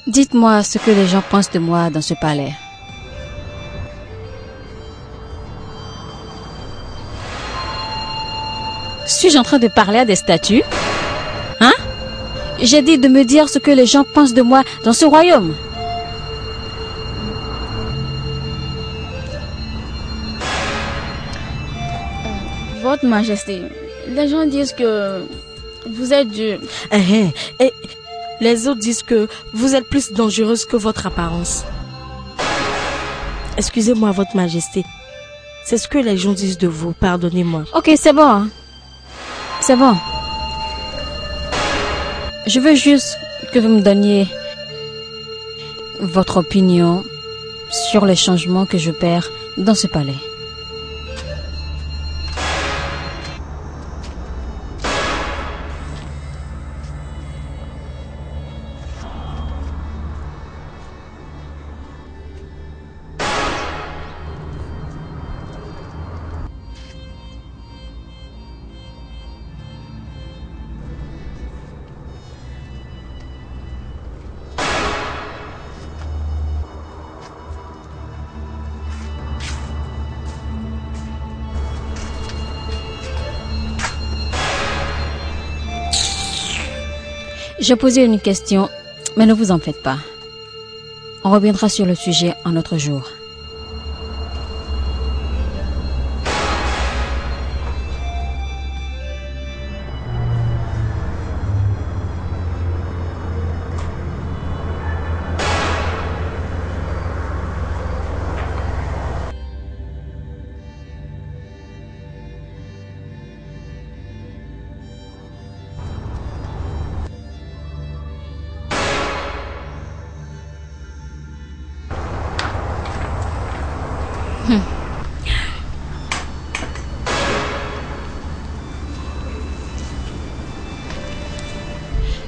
Dites-moi ce que les gens pensent de moi dans ce palais. Suis-je en train de parler à des statues? Hein? J'ai dit de me dire ce que les gens pensent de moi dans ce royaume. Votre Majesté, les gens disent que vous êtes du... Et les autres disent que vous êtes plus dangereuse que votre apparence. Excusez-moi, Votre Majesté. C'est ce que les gens disent de vous, pardonnez-moi. Ok, c'est bon. Hein? C'est bon. Je veux juste que vous me donniez votre opinion sur les changements que je perds dans ce palais. J'ai posé une question, mais ne vous en faites pas. On reviendra sur le sujet un autre jour.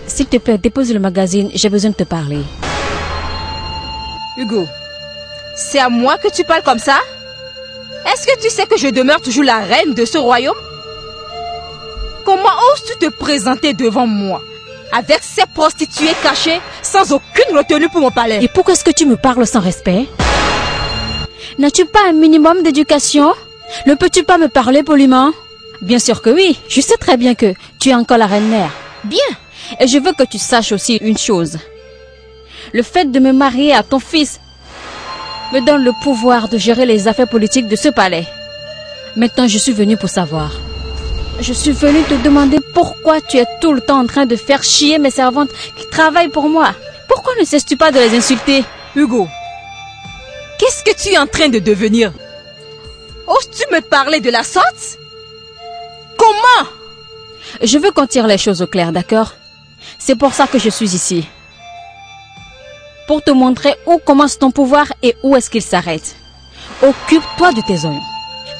S'il te plaît, dépose le magazine, j'ai besoin de te parler. Hugo, c'est à moi que tu parles comme ça? Est-ce que tu sais que je demeure toujours la reine de ce royaume? Comment oses-tu te présenter devant moi avec ces prostituées cachées sans aucune retenue pour mon palais? Et pourquoi est-ce que tu me parles sans respect? N'as-tu pas un minimum d'éducation? Ne peux-tu pas me parler poliment? Bien sûr que oui, je sais très bien que tu es encore la reine-mère. Bien. Et je veux que tu saches aussi une chose. Le fait de me marier à ton fils me donne le pouvoir de gérer les affaires politiques de ce palais. Maintenant, je suis venue pour savoir. Je suis venue te demander pourquoi tu es tout le temps en train de faire chier mes servantes qui travaillent pour moi. Pourquoi ne cesses-tu pas de les insulter? Hugo, qu'est-ce que tu es en train de devenir? Oses-tu me parler de la sorte? Comment? Je veux qu'on tire les choses au clair, d'accord? C'est pour ça que je suis ici. Pour te montrer où commence ton pouvoir et où est-ce qu'il s'arrête. Occupe-toi de tes oignons.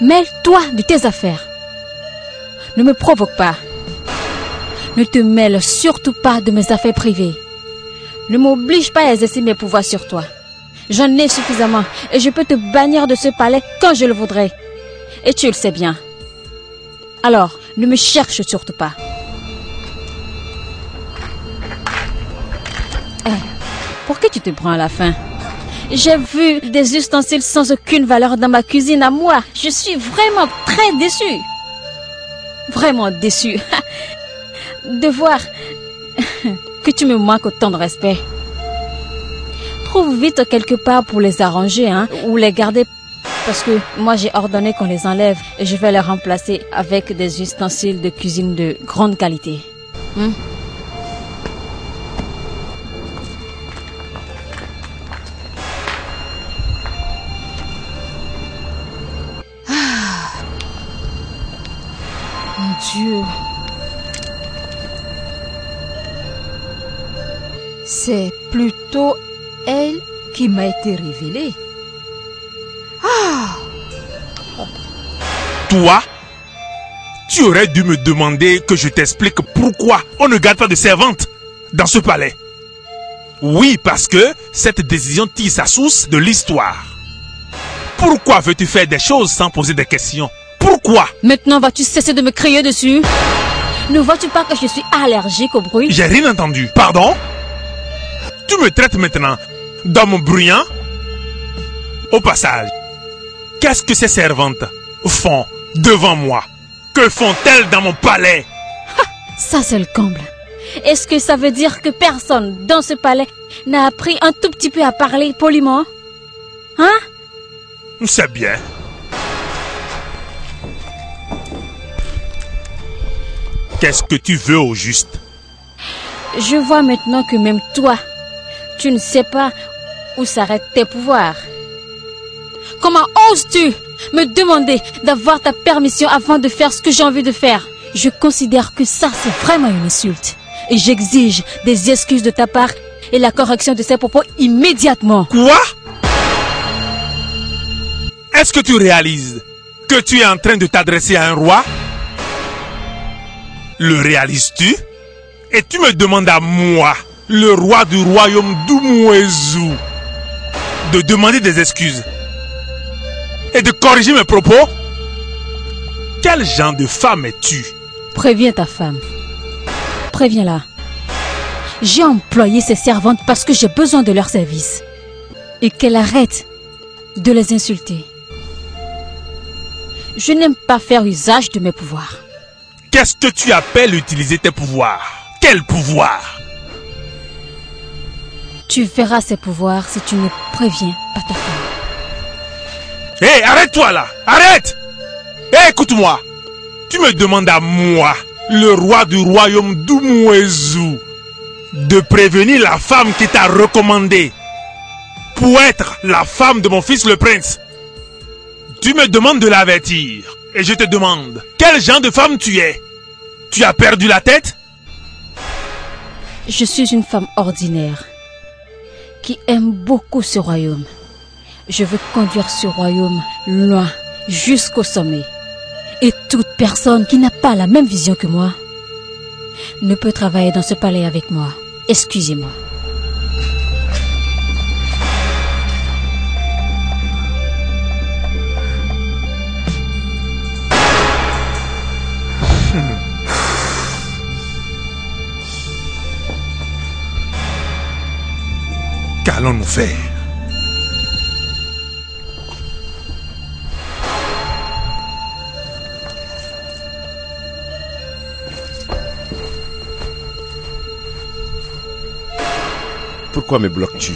Mêle-toi de tes affaires. Ne me provoque pas. Ne te mêle surtout pas de mes affaires privées. Ne m'oblige pas à exercer mes pouvoirs sur toi. J'en ai suffisamment et je peux te bannir de ce palais quand je le voudrais. Et tu le sais bien. Alors, ne me cherche surtout pas. Pourquoi tu te prends à la fin? J'ai vu des ustensiles sans aucune valeur dans ma cuisine à moi. Je suis vraiment très déçue. Vraiment déçue. De voir que tu me manques autant de respect. Trouve vite quelque part pour les arranger, hein, ou les garder. Parce que moi j'ai ordonné qu'on les enlève et je vais les remplacer avec des ustensiles de cuisine de grande qualité. Mon Dieu. C'est plutôt elle qui m'a été révélée. Toi, tu aurais dû me demander que je t'explique pourquoi on ne garde pas de servante dans ce palais. Oui, parce que cette décision tire sa source de l'histoire. Pourquoi veux-tu faire des choses sans poser des questions? Pourquoi? Maintenant, vas-tu cesser de me crier dessus? Ne vois-tu pas que je suis allergique au bruit? J'ai rien entendu. Pardon? Tu me traites maintenant d'homme bruyant? Au passage, qu'est-ce que ces servantes font devant moi? Que font-elles dans mon palais? Ça, c'est le comble. Est-ce que ça veut dire que personne dans ce palais n'a appris un tout petit peu à parler poliment? Hein? C'est bien. Qu'est-ce que tu veux au juste? Je vois maintenant que même toi, tu ne sais pas où s'arrêtent tes pouvoirs. Comment oses-tu me demander d'avoir ta permission avant de faire ce que j'ai envie de faire? Je considère que ça, c'est vraiment une insulte. Et j'exige des excuses de ta part et la correction de ces propos immédiatement. Quoi? Est-ce que tu réalises que tu es en train de t'adresser à un roi? Le réalises-tu? Et tu me demandes à moi, le roi du royaume d'Umwezu, de demander des excuses et de corriger mes propos? Quel genre de femme es-tu? Préviens ta femme. Préviens-la. J'ai employé ces servantes parce que j'ai besoin de leur service. Et qu'elle arrête de les insulter. Je n'aime pas faire usage de mes pouvoirs. Qu'est-ce que tu appelles utiliser tes pouvoirs? Quel pouvoir? Tu verras ces pouvoirs si tu ne préviens pas ta femme. Hé, arrête-toi là! Arrête! Hé, écoute-moi! Tu me demandes à moi, le roi du royaume d'Umwezu, de prévenir la femme qui t'a recommandé pour être la femme de mon fils le prince. Tu me demandes de l'avertir. Et je te demande, quel genre de femme tu es? Tu as perdu la tête? Je suis une femme ordinaire qui aime beaucoup ce royaume. Je veux conduire ce royaume loin, jusqu'au sommet. Et toute personne qui n'a pas la même vision que moi ne peut travailler dans ce palais avec moi. Excusez-moi. Qu'allons-nous faire? Pourquoi me bloques-tu?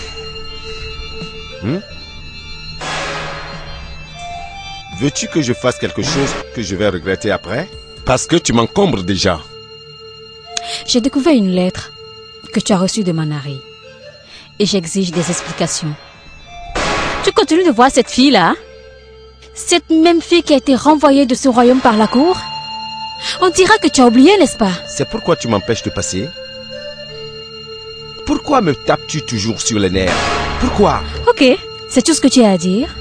Veux-tu que je fasse quelque chose que je vais regretter après? Parce que tu m'encombres déjà. J'ai découvert une lettre que tu as reçue de Manari. Et j'exige des explications. Tu continues de voir cette fille-là? Cette même fille qui a été renvoyée de ce royaume par la cour? On dira que tu as oublié, n'est-ce pas? C'est pourquoi tu m'empêches de passer? Pourquoi me tapes-tu toujours sur les nerfs? Pourquoi? Ok, c'est tout ce que tu as à dire?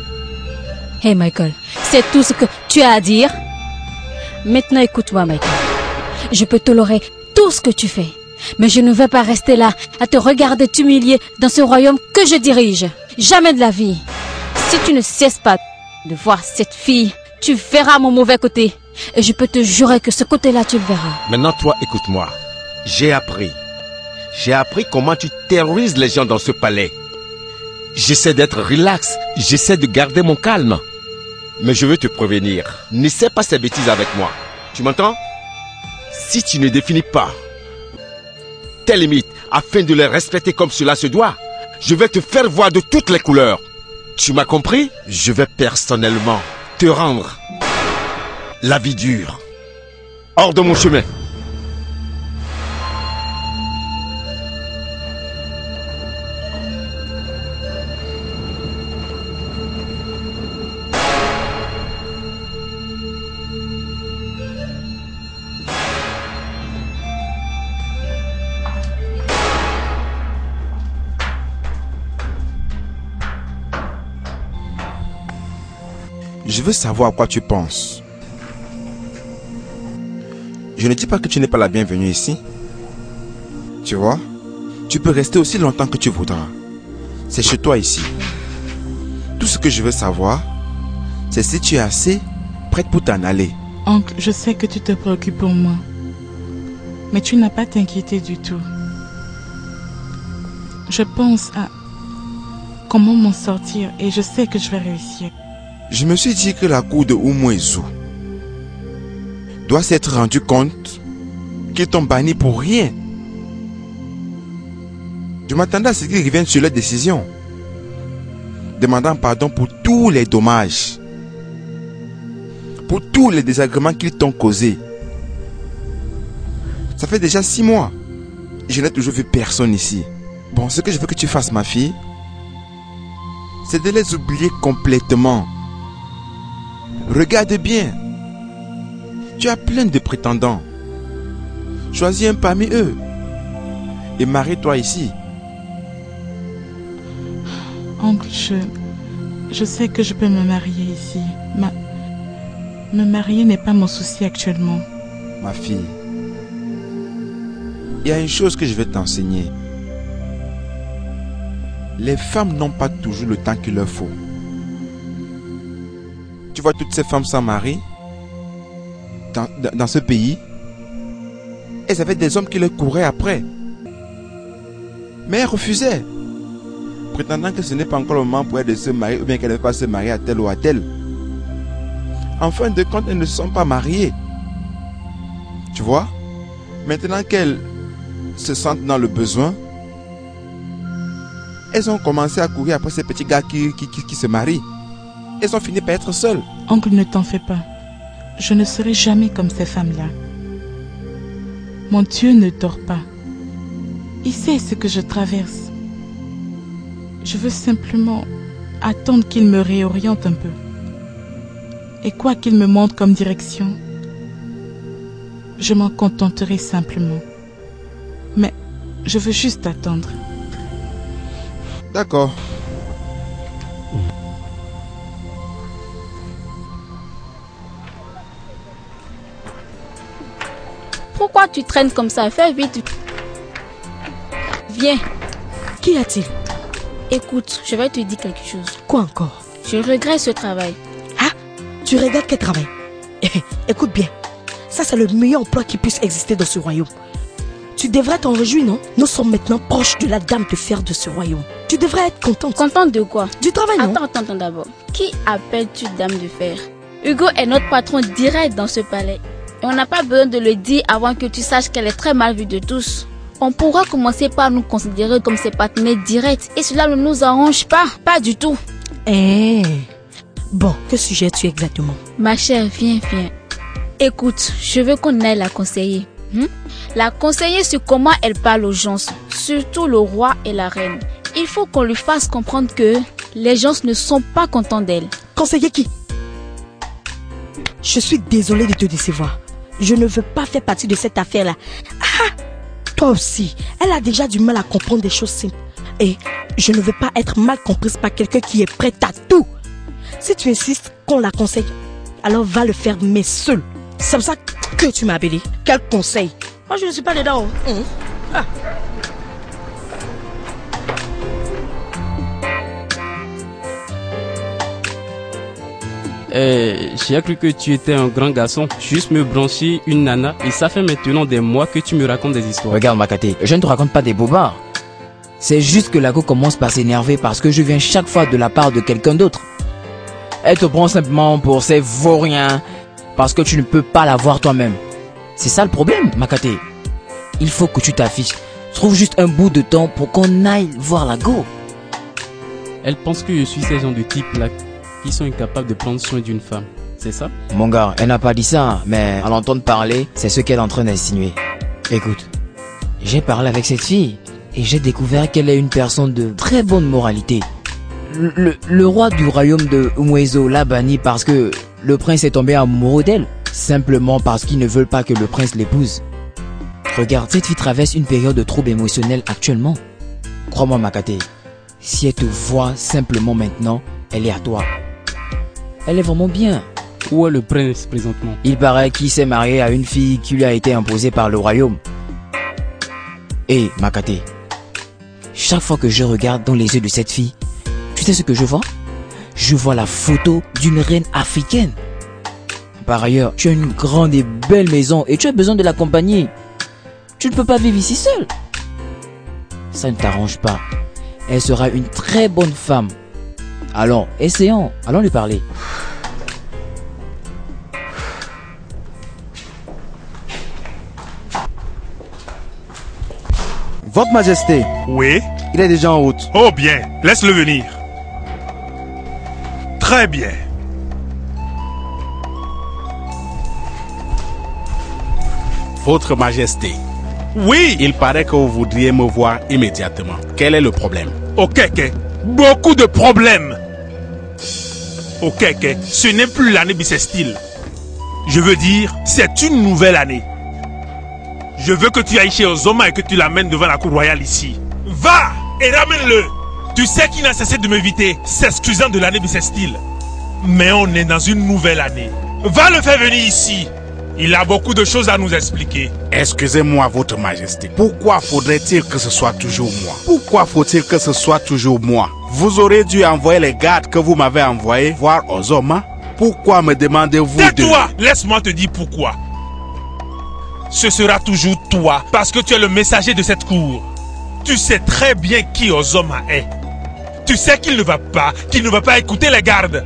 Hey Michael, c'est tout ce que tu as à dire? Maintenant écoute-moi Michael. Je peux tolérer tout ce que tu fais. Mais je ne vais pas rester là à te regarder t'humilier dans ce royaume que je dirige. Jamais de la vie. Si tu ne cesses pas de voir cette fille, tu verras mon mauvais côté. Et je peux te jurer que ce côté-là, tu le verras. Maintenant, toi, écoute-moi. J'ai appris. J'ai appris comment tu terrorises les gens dans ce palais. J'essaie d'être relax. J'essaie de garder mon calme. Mais je veux te prévenir. N'essaie pas ces bêtises avec moi. Tu m'entends? Si tu ne définis pas tes limites afin de les respecter comme cela se doit, je vais te faire voir de toutes les couleurs. Tu m'as compris? Je vais personnellement te rendre la vie dure. Hors de mon chemin. Je veux savoir à quoi tu penses. Je ne dis pas que tu n'es pas la bienvenue ici. Tu vois, tu peux rester aussi longtemps que tu voudras. C'est chez toi ici. Tout ce que je veux savoir, c'est si tu es assez prête pour t'en aller. Oncle, je sais que tu te préoccupes pour moi. Mais tu n'as pas à t'inquiéter du tout. Je pense à comment m'en sortir et je sais que je vais réussir. Je me suis dit que la cour de Umezu doit s'être rendu compte qu'ils t'ont banni pour rien. Je m'attendais à ce qu'ils reviennent sur leur décision, demandant pardon pour tous les dommages, pour tous les désagréments qu'ils t'ont causés. Ça fait déjà 6 mois. Je n'ai toujours vu personne ici. Bon, ce que je veux que tu fasses, ma fille, c'est de les oublier complètement. Regarde bien. Tu as plein de prétendants. Choisis un parmi eux et marie-toi ici. Oncle, je sais que je peux me marier ici. Me marier n'est pas mon souci actuellement. Ma fille, il y a une chose que je vais t'enseigner. Les femmes n'ont pas toujours le temps qu'il leur faut. Tu vois toutes ces femmes sans mari dans ce pays, elles avaient des hommes qui leur couraient après. Mais elles refusaient, prétendant que ce n'est pas encore le moment pour elles de se marier ou bien qu'elles ne veulent pas se marier à tel ou à tel. En fin de compte, elles ne sont pas mariées. Tu vois, maintenant qu'elles se sentent dans le besoin, elles ont commencé à courir après ces petits gars qui se marient. Elles ont fini par être seules. Oncle, ne t'en fais pas. Je ne serai jamais comme ces femmes-là. Mon Dieu ne dort pas. Il sait ce que je traverse. Je veux simplement attendre qu'il me réoriente un peu. Et quoi qu'il me montre comme direction, je m'en contenterai simplement. Mais je veux juste attendre. D'accord. Pourquoi tu traînes comme ça? Fais vite. Viens. Qu'y a-t-il? Écoute, je vais te dire quelque chose. Quoi encore? Je regrette ce travail. Ah, tu regardes quel travail? Écoute bien, ça c'est le meilleur emploi qui puisse exister dans ce royaume. Tu devrais t'en réjouir, non? Nous sommes maintenant proches de la dame de fer de ce royaume. Tu devrais être contente. Contente de quoi? Du travail, non? Attends d'abord. Qui appelles-tu dame de fer? Hugo est notre patron direct dans ce palais. Et on n'a pas besoin de le dire avant que tu saches qu'elle est très mal vue de tous. On pourra commencer par nous considérer comme ses partenaires directs. Et cela ne nous arrange pas. Pas du tout. Bon, que suggères-tu exactement? Ma chère, viens. Écoute, je veux qu'on aille la conseiller. La conseiller sur comment elle parle aux gens, surtout le roi et la reine. Il faut qu'on lui fasse comprendre que les gens ne sont pas contents d'elle. Conseiller qui? Je suis désolée de te décevoir. Je ne veux pas faire partie de cette affaire-là. Ah, toi aussi, elle a déjà du mal à comprendre des choses simples. Et je ne veux pas être mal comprise par quelqu'un qui est prêt à tout. Si tu insistes qu'on la conseille, alors va le faire, mais seul. C'est pour ça que tu m'as appelé. Quel conseil? Moi, je ne suis pas dedans. Ah. J'ai cru que tu étais un grand garçon. Juste me brancher une nana et ça fait maintenant des mois que tu me racontes des histoires. Regarde Makate, je ne te raconte pas des bobards. C'est juste que Lago commence par s'énerver parce que je viens chaque fois de la part de quelqu'un d'autre. Elle te prend simplement pour ces vauriens parce que tu ne peux pas la voir toi-même. C'est ça le problème, Makate. Il faut que tu t'affiches. Trouve juste un bout de temps pour qu'on aille voir Lago. Elle pense que je suis ces gens de type-là qui sont incapables de prendre soin d'une femme. C'est ça? Mon gars, elle n'a pas dit ça, mais à l'entendre parler, c'est ce qu'elle est en train d'insinuer. Écoute, j'ai parlé avec cette fille et j'ai découvert qu'elle est une personne de très bonne moralité. Le roi du royaume de Umezu l'a banni parce que le prince est tombé amoureux d'elle. Simplement parce qu'ils ne veulent pas que le prince l'épouse. Regarde, cette fille traverse une période de trouble émotionnel actuellement. Crois-moi Makate, si elle te voit simplement maintenant, elle est à toi. Elle est vraiment bien. Où est le prince présentement? Il paraît qu'il s'est marié à une fille qui lui a été imposée par le royaume. Hé, Makate, chaque fois que je regarde dans les yeux de cette fille, tu sais ce que je vois? Je vois la photo d'une reine africaine. Par ailleurs, tu as une grande et belle maison et tu as besoin de la compagnie. Tu ne peux pas vivre ici seul. ça ne t'arrange pas. Elle sera une très bonne femme. Allons, essayons. Allons lui parler. Votre Majesté. Oui? Il est déjà en route. Oh bien, laisse-le venir. Très bien. Votre Majesté. Oui? Il paraît que vous voudriez me voir immédiatement. Quel est le problème? Ok, beaucoup de problèmes. Ok, ce n'est plus l'année bissextile. Je veux dire, c'est une nouvelle année. Je veux que tu ailles chez Ozoma et que tu l'amènes devant la cour royale ici. Va et ramène-le. Tu sais qu'il n'a cessé de m'éviter, s'excusant de l'année bissextile. Mais on est dans une nouvelle année. Va le faire venir ici. Il a beaucoup de choses à nous expliquer. Excusez-moi, Votre Majesté. Pourquoi faudrait-il que ce soit toujours moi? Pourquoi faut-il que ce soit toujours moi? Vous aurez dû envoyer les gardes que vous m'avez envoyés voir Ozoma. Pourquoi me demandez-vous de... Tais-toi! Laisse-moi te dire pourquoi. Ce sera toujours toi, parce que tu es le messager de cette cour. Tu sais très bien qui Ozoma est. Tu sais qu'il ne va pas écouter les gardes.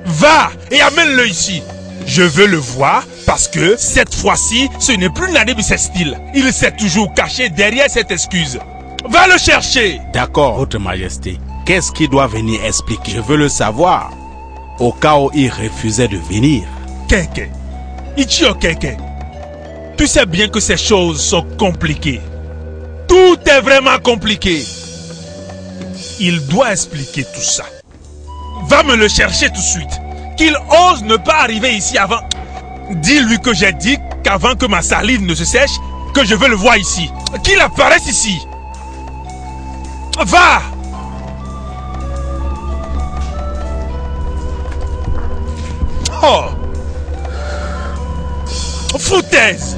Va et amène-le ici. Je veux le voir parce que cette fois-ci, ce n'est plus l'année bissextile. Il s'est toujours caché derrière cette excuse. Va le chercher. D'accord, Votre Majesté. Qu'est-ce qu'il doit venir expliquer? Je veux le savoir. Au cas où il refusait de venir. Keke. Ichio Keke. Tu sais bien que ces choses sont compliquées. Tout est vraiment compliqué. Il doit expliquer tout ça. Va me le chercher tout de suite. Qu'il ose ne pas arriver ici avant. Dis-lui que j'ai dit qu'avant que ma salive ne se sèche, que je veux le voir ici. Qu'il apparaisse ici. Va! Oh! Foutaise!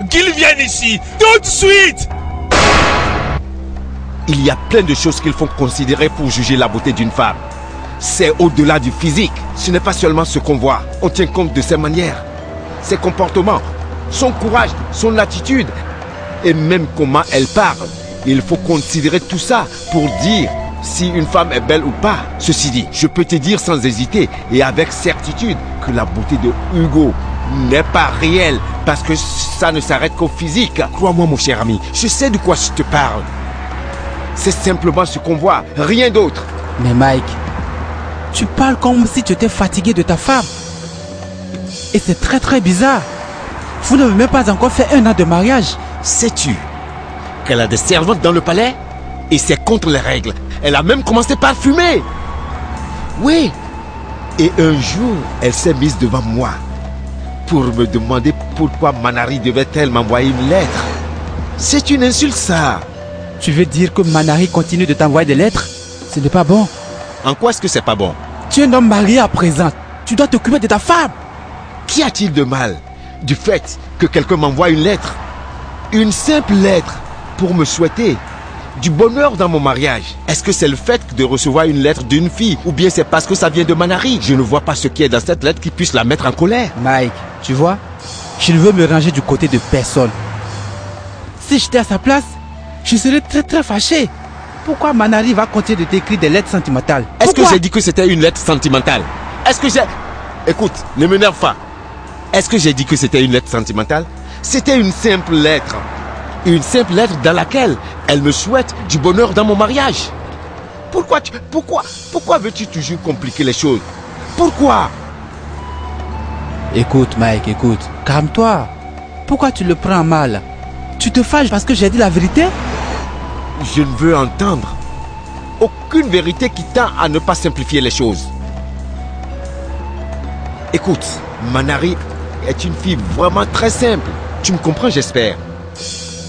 Qu'il vienne ici, tout de suite! Il y a plein de choses qu'il faut considérer pour juger la beauté d'une femme. C'est au-delà du physique. Ce n'est pas seulement ce qu'on voit. On tient compte de ses manières, ses comportements, son courage, son attitude et même comment elle parle. Il faut considérer tout ça pour dire si une femme est belle ou pas. Ceci dit, je peux te dire sans hésiter et avec certitude que la beauté de Hugo n'est pas réelle parce que ça ne s'arrête qu'au physique. Crois-moi mon cher ami, je sais de quoi je te parle. C'est simplement ce qu'on voit, rien d'autre. Mais Mike, tu parles comme si tu étais fatigué de ta femme. Et c'est très bizarre. Vous n'avez même pas encore fait 1 an de mariage. Sais-tu qu'elle a des servantes dans le palais? Et c'est contre les règles. Elle a même commencé par fumer. Oui. Et un jour, elle s'est mise devant moi pour me demander pourquoi Manari devait-elle m'envoyer une lettre. C'est une insulte ça. Tu veux dire que Manari continue de t'envoyer des lettres? Ce n'est pas bon. En quoi est-ce que c'est pas bon? Tu es un homme marié à présent. Tu dois t'occuper de ta femme. Qu'y a-t-il de mal du fait que quelqu'un m'envoie une lettre? Une simple lettre pour me souhaiter du bonheur dans mon mariage. Est-ce que c'est le fait de recevoir une lettre d'une fille ou bien c'est parce que ça vient de Manari? Je ne vois pas ce qui est dans cette lettre qui puisse la mettre en colère. Mike, tu vois, je ne veux me ranger du côté de personne. Si j'étais à sa place, je serais très fâché. Pourquoi Manari va continuer de t'écrire des lettres sentimentales? Est-ce que j'ai dit que c'était une lettre sentimentale? Est-ce que j'ai... Écoute, ne m'énerve pas. Est-ce que j'ai dit que c'était une lettre sentimentale? C'était une simple lettre. Une simple lettre dans laquelle elle me souhaite du bonheur dans mon mariage. Pourquoi veux-tu toujours compliquer les choses? Pourquoi? Écoute Mike, écoute, calme-toi. Pourquoi tu le prends mal? Tu te fâches parce que j'ai dit la vérité? Je ne veux entendre aucune vérité qui tend à ne pas simplifier les choses. Écoute, Manari est une fille vraiment très simple. Tu me comprends, j'espère.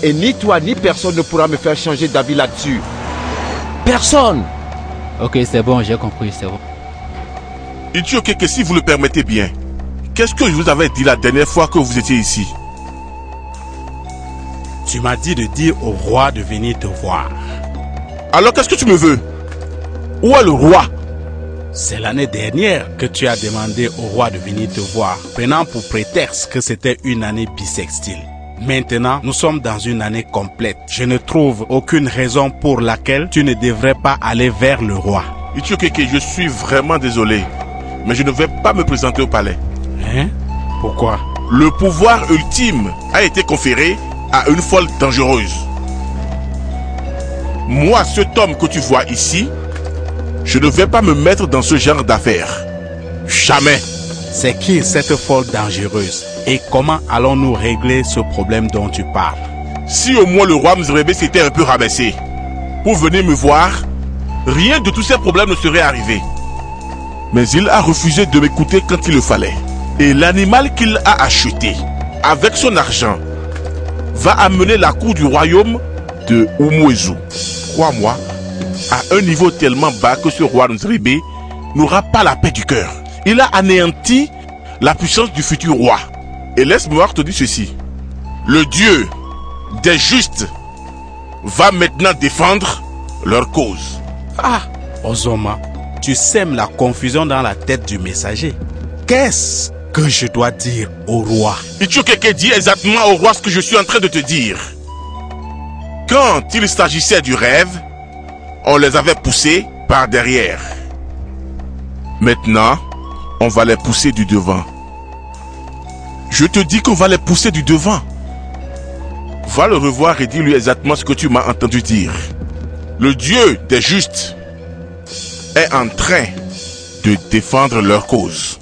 Et ni toi ni personne ne pourra me faire changer d'avis là-dessus. Personne. Ok, c'est bon, j'ai compris, c'est bon. Ichio Keke, si vous le permettez bien, qu'est-ce que je vous avais dit la dernière fois que vous étiez ici? Tu m'as dit de dire au roi de venir te voir. Alors qu'est-ce que tu me veux? Où est le roi? C'est l'année dernière que tu as demandé au roi de venir te voir, prenant pour prétexte que c'était une année bissextile. Maintenant, nous sommes dans une année complète. Je ne trouve aucune raison pour laquelle tu ne devrais pas aller vers le roi. Ichokeke, je suis vraiment désolé, mais je ne vais pas me présenter au palais. Hein? Pourquoi? Le pouvoir ultime a été conféré à une folle dangereuse. Moi, cet homme que tu vois ici, je ne vais pas me mettre dans ce genre d'affaires. Jamais. C'est qui cette folle dangereuse? Et comment allons-nous régler ce problème dont tu parles? Si au moins le roi Mzrebe s'était un peu rabaissé pour venir me voir, rien de tous ces problèmes ne serait arrivé. Mais il a refusé de m'écouter quand il le fallait. Et l'animal qu'il a acheté, avec son argent, va amener la cour du royaume de Umwezu, crois-moi, à un niveau tellement bas que ce roi Nzrebe n'aura pas la paix du cœur. Il a anéanti la puissance du futur roi. Et laisse-moi te dire ceci. Le Dieu des justes va maintenant défendre leur cause. Ah, Ozoma, tu sèmes la confusion dans la tête du messager. Qu'est-ce que je dois dire au roi? Ichokeke dit exactement au roi ce que je suis en train de te dire. Quand il s'agissait du rêve, on les avait poussés par derrière. Maintenant, on va les pousser du devant. Je te dis qu'on va les pousser du devant. Va le revoir et dis-lui exactement ce que tu m'as entendu dire. Le Dieu des justes est en train de défendre leur cause.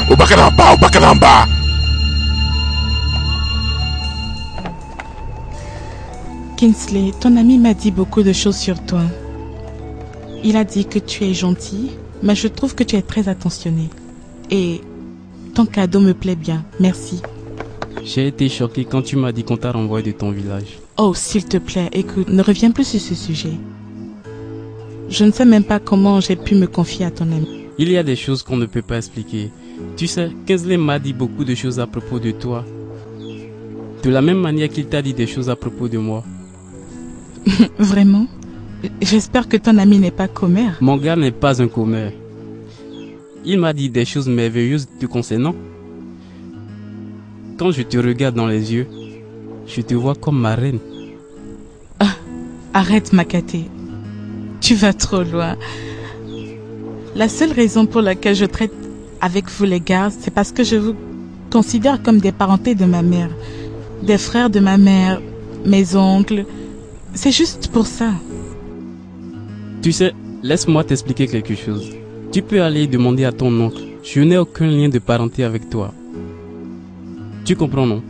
Obakaramba, Obakaramba. Kingsley, ton ami m'a dit beaucoup de choses sur toi. Il a dit que tu es gentil, mais je trouve que tu es très attentionné. Et ton cadeau me plaît bien. Merci. J'ai été choqué quand tu m'as dit qu'on t'a renvoyé de ton village. Oh, s'il te plaît, écoute, ne reviens plus sur ce sujet. Je ne sais même pas comment j'ai pu me confier à ton ami. Il y a des choses qu'on ne peut pas expliquer. Tu sais, Kingsley m'a dit beaucoup de choses à propos de toi. De la même manière qu'il t'a dit des choses à propos de moi. Vraiment? J'espère que ton ami n'est pas commère. Mon gars n'est pas un commère. Il m'a dit des choses merveilleuses te concernant. Quand je te regarde dans les yeux, je te vois comme ma reine. Ah, arrête Makaté. Tu vas trop loin. La seule raison pour laquelle je traite avec vous les gars, c'est parce que je vous considère comme des parentés de ma mère. Des frères de ma mère, mes oncles. C'est juste pour ça. Tu sais, laisse-moi t'expliquer quelque chose. Tu peux aller demander à ton oncle. Je n'ai aucun lien de parenté avec toi. Tu comprends, non?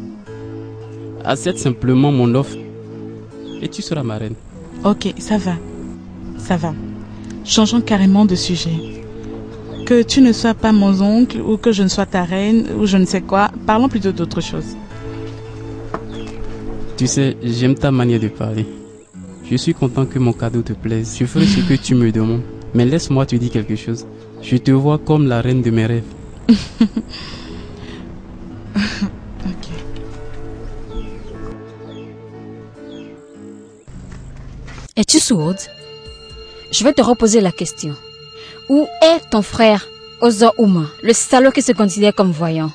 Accepte simplement mon offre et tu seras ma reine. Ok, ça va. Ça va. Changeons carrément de sujet. Que tu ne sois pas mon oncle ou que je ne sois ta reine ou je ne sais quoi, parlons plutôt d'autre chose. Tu sais, j'aime ta manière de parler. Je suis content que mon cadeau te plaise. Je ferai ce que tu me demandes. Mais laisse-moi te dire quelque chose. Je te vois comme la reine de mes rêves. Ok. Es-tu sourde? Je vais te reposer la question. Où est ton frère Ozo Uma, le salaud qui se considère comme voyant?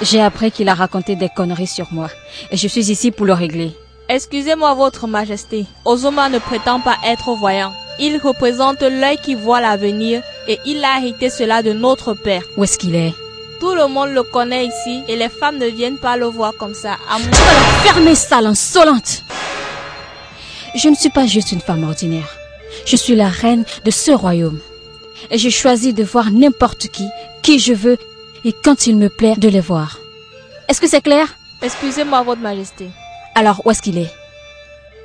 J'ai appris qu'il a raconté des conneries sur moi et je suis ici pour le régler. Excusez-moi, votre majesté. Ozoma ne prétend pas être voyant. Il représente l'œil qui voit l'avenir et il a hérité cela de notre père. Où est-ce qu'il est? Tout le monde le connaît ici et les femmes ne viennent pas le voir comme ça. À moi. Tu vas la fermer, sale insolente! Je ne suis pas juste une femme ordinaire. Je suis la reine de ce royaume. Et je choisis de voir n'importe qui je veux et quand il me plaît de les voir. Est-ce que c'est clair? Excusez-moi, votre majesté. Alors, où est-ce qu'il est?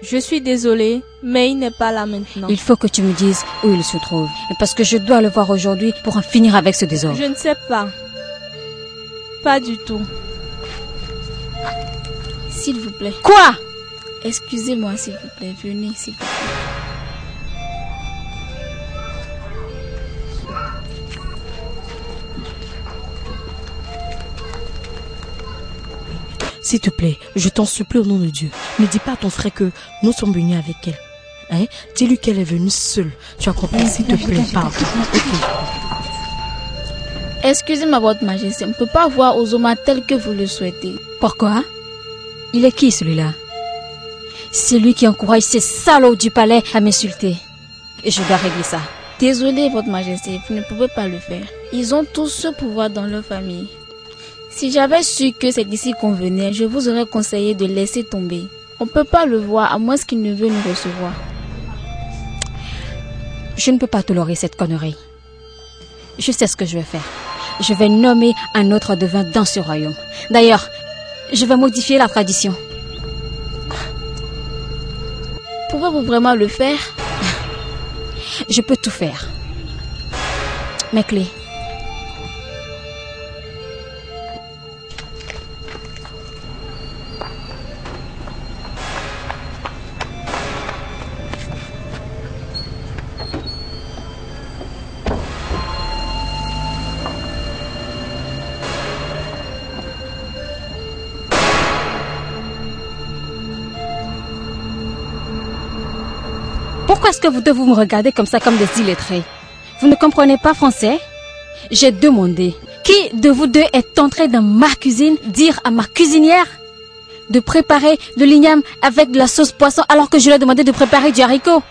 Je suis désolée, mais il n'est pas là maintenant. Il faut que tu me dises où il se trouve. Parce que je dois le voir aujourd'hui pour en finir avec ce désordre. Je ne sais pas. Pas du tout. S'il vous plaît. Quoi? Excusez-moi, s'il vous plaît. Venez, s'il vous plaît. S'il te plaît, je t'en supplie au nom de Dieu. Ne dis pas à ton frère que nous sommes venus avec elle. Hein? Dis-lui qu'elle est venue seule. Tu as compris? S'il te plaît, parle. Ok. Excusez-moi, votre majesté, on ne peut pas voir Ozoma tel que vous le souhaitez. Pourquoi? Il est qui celui-là? C'est lui qui encourage ces salauds du palais à m'insulter. Et je dois régler ça. Désolée, votre majesté, vous ne pouvez pas le faire. Ils ont tous ce pouvoir dans leur famille. Si j'avais su que c'est d'ici qu'on venait, je vous aurais conseillé de laisser tomber. On ne peut pas le voir à moins qu'il ne veuille nous recevoir. Je ne peux pas tolérer cette connerie. Je sais ce que je vais faire. Je vais nommer un autre devin dans ce royaume. D'ailleurs, je vais modifier la tradition. Pouvez-vous vraiment le faire? Je peux tout faire. Mes clés. Pourquoi est-ce que vous devez me regarder comme ça, comme des illettrés? Vous ne comprenez pas français? J'ai demandé. Qui de vous deux est entré dans ma cuisine dire à ma cuisinière de préparer de l'igname avec de la sauce poisson alors que je lui ai demandé de préparer du haricot?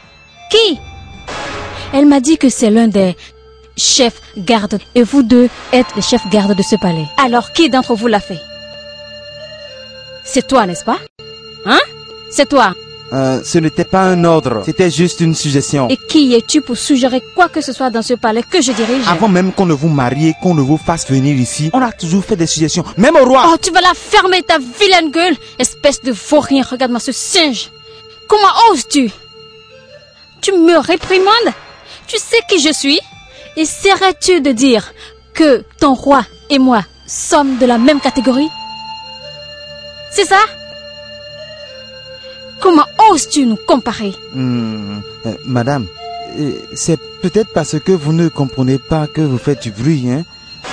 Qui? Elle m'a dit que c'est l'un des chefs gardes et vous deux êtes les chefs gardes de ce palais. Alors qui d'entre vous l'a fait? C'est toi, n'est-ce pas? Hein? C'est toi. Ce n'était pas un ordre, c'était juste une suggestion. Et qui es-tu pour suggérer quoi que ce soit dans ce palais que je dirige? Avant même qu'on ne vous marie, qu'on ne vous fasse venir ici, on a toujours fait des suggestions, même au roi. Oh, tu vas la fermer, ta vilaine gueule, espèce de vaurien. Regarde-moi ce singe. Comment oses-tu? Tu me réprimandes? Tu sais qui je suis? Essaierais-tu de dire que ton roi et moi sommes de la même catégorie? C'est ça? Comment oses-tu nous comparer? Madame, c'est peut-être parce que vous ne comprenez pas que vous faites du bruit, hein?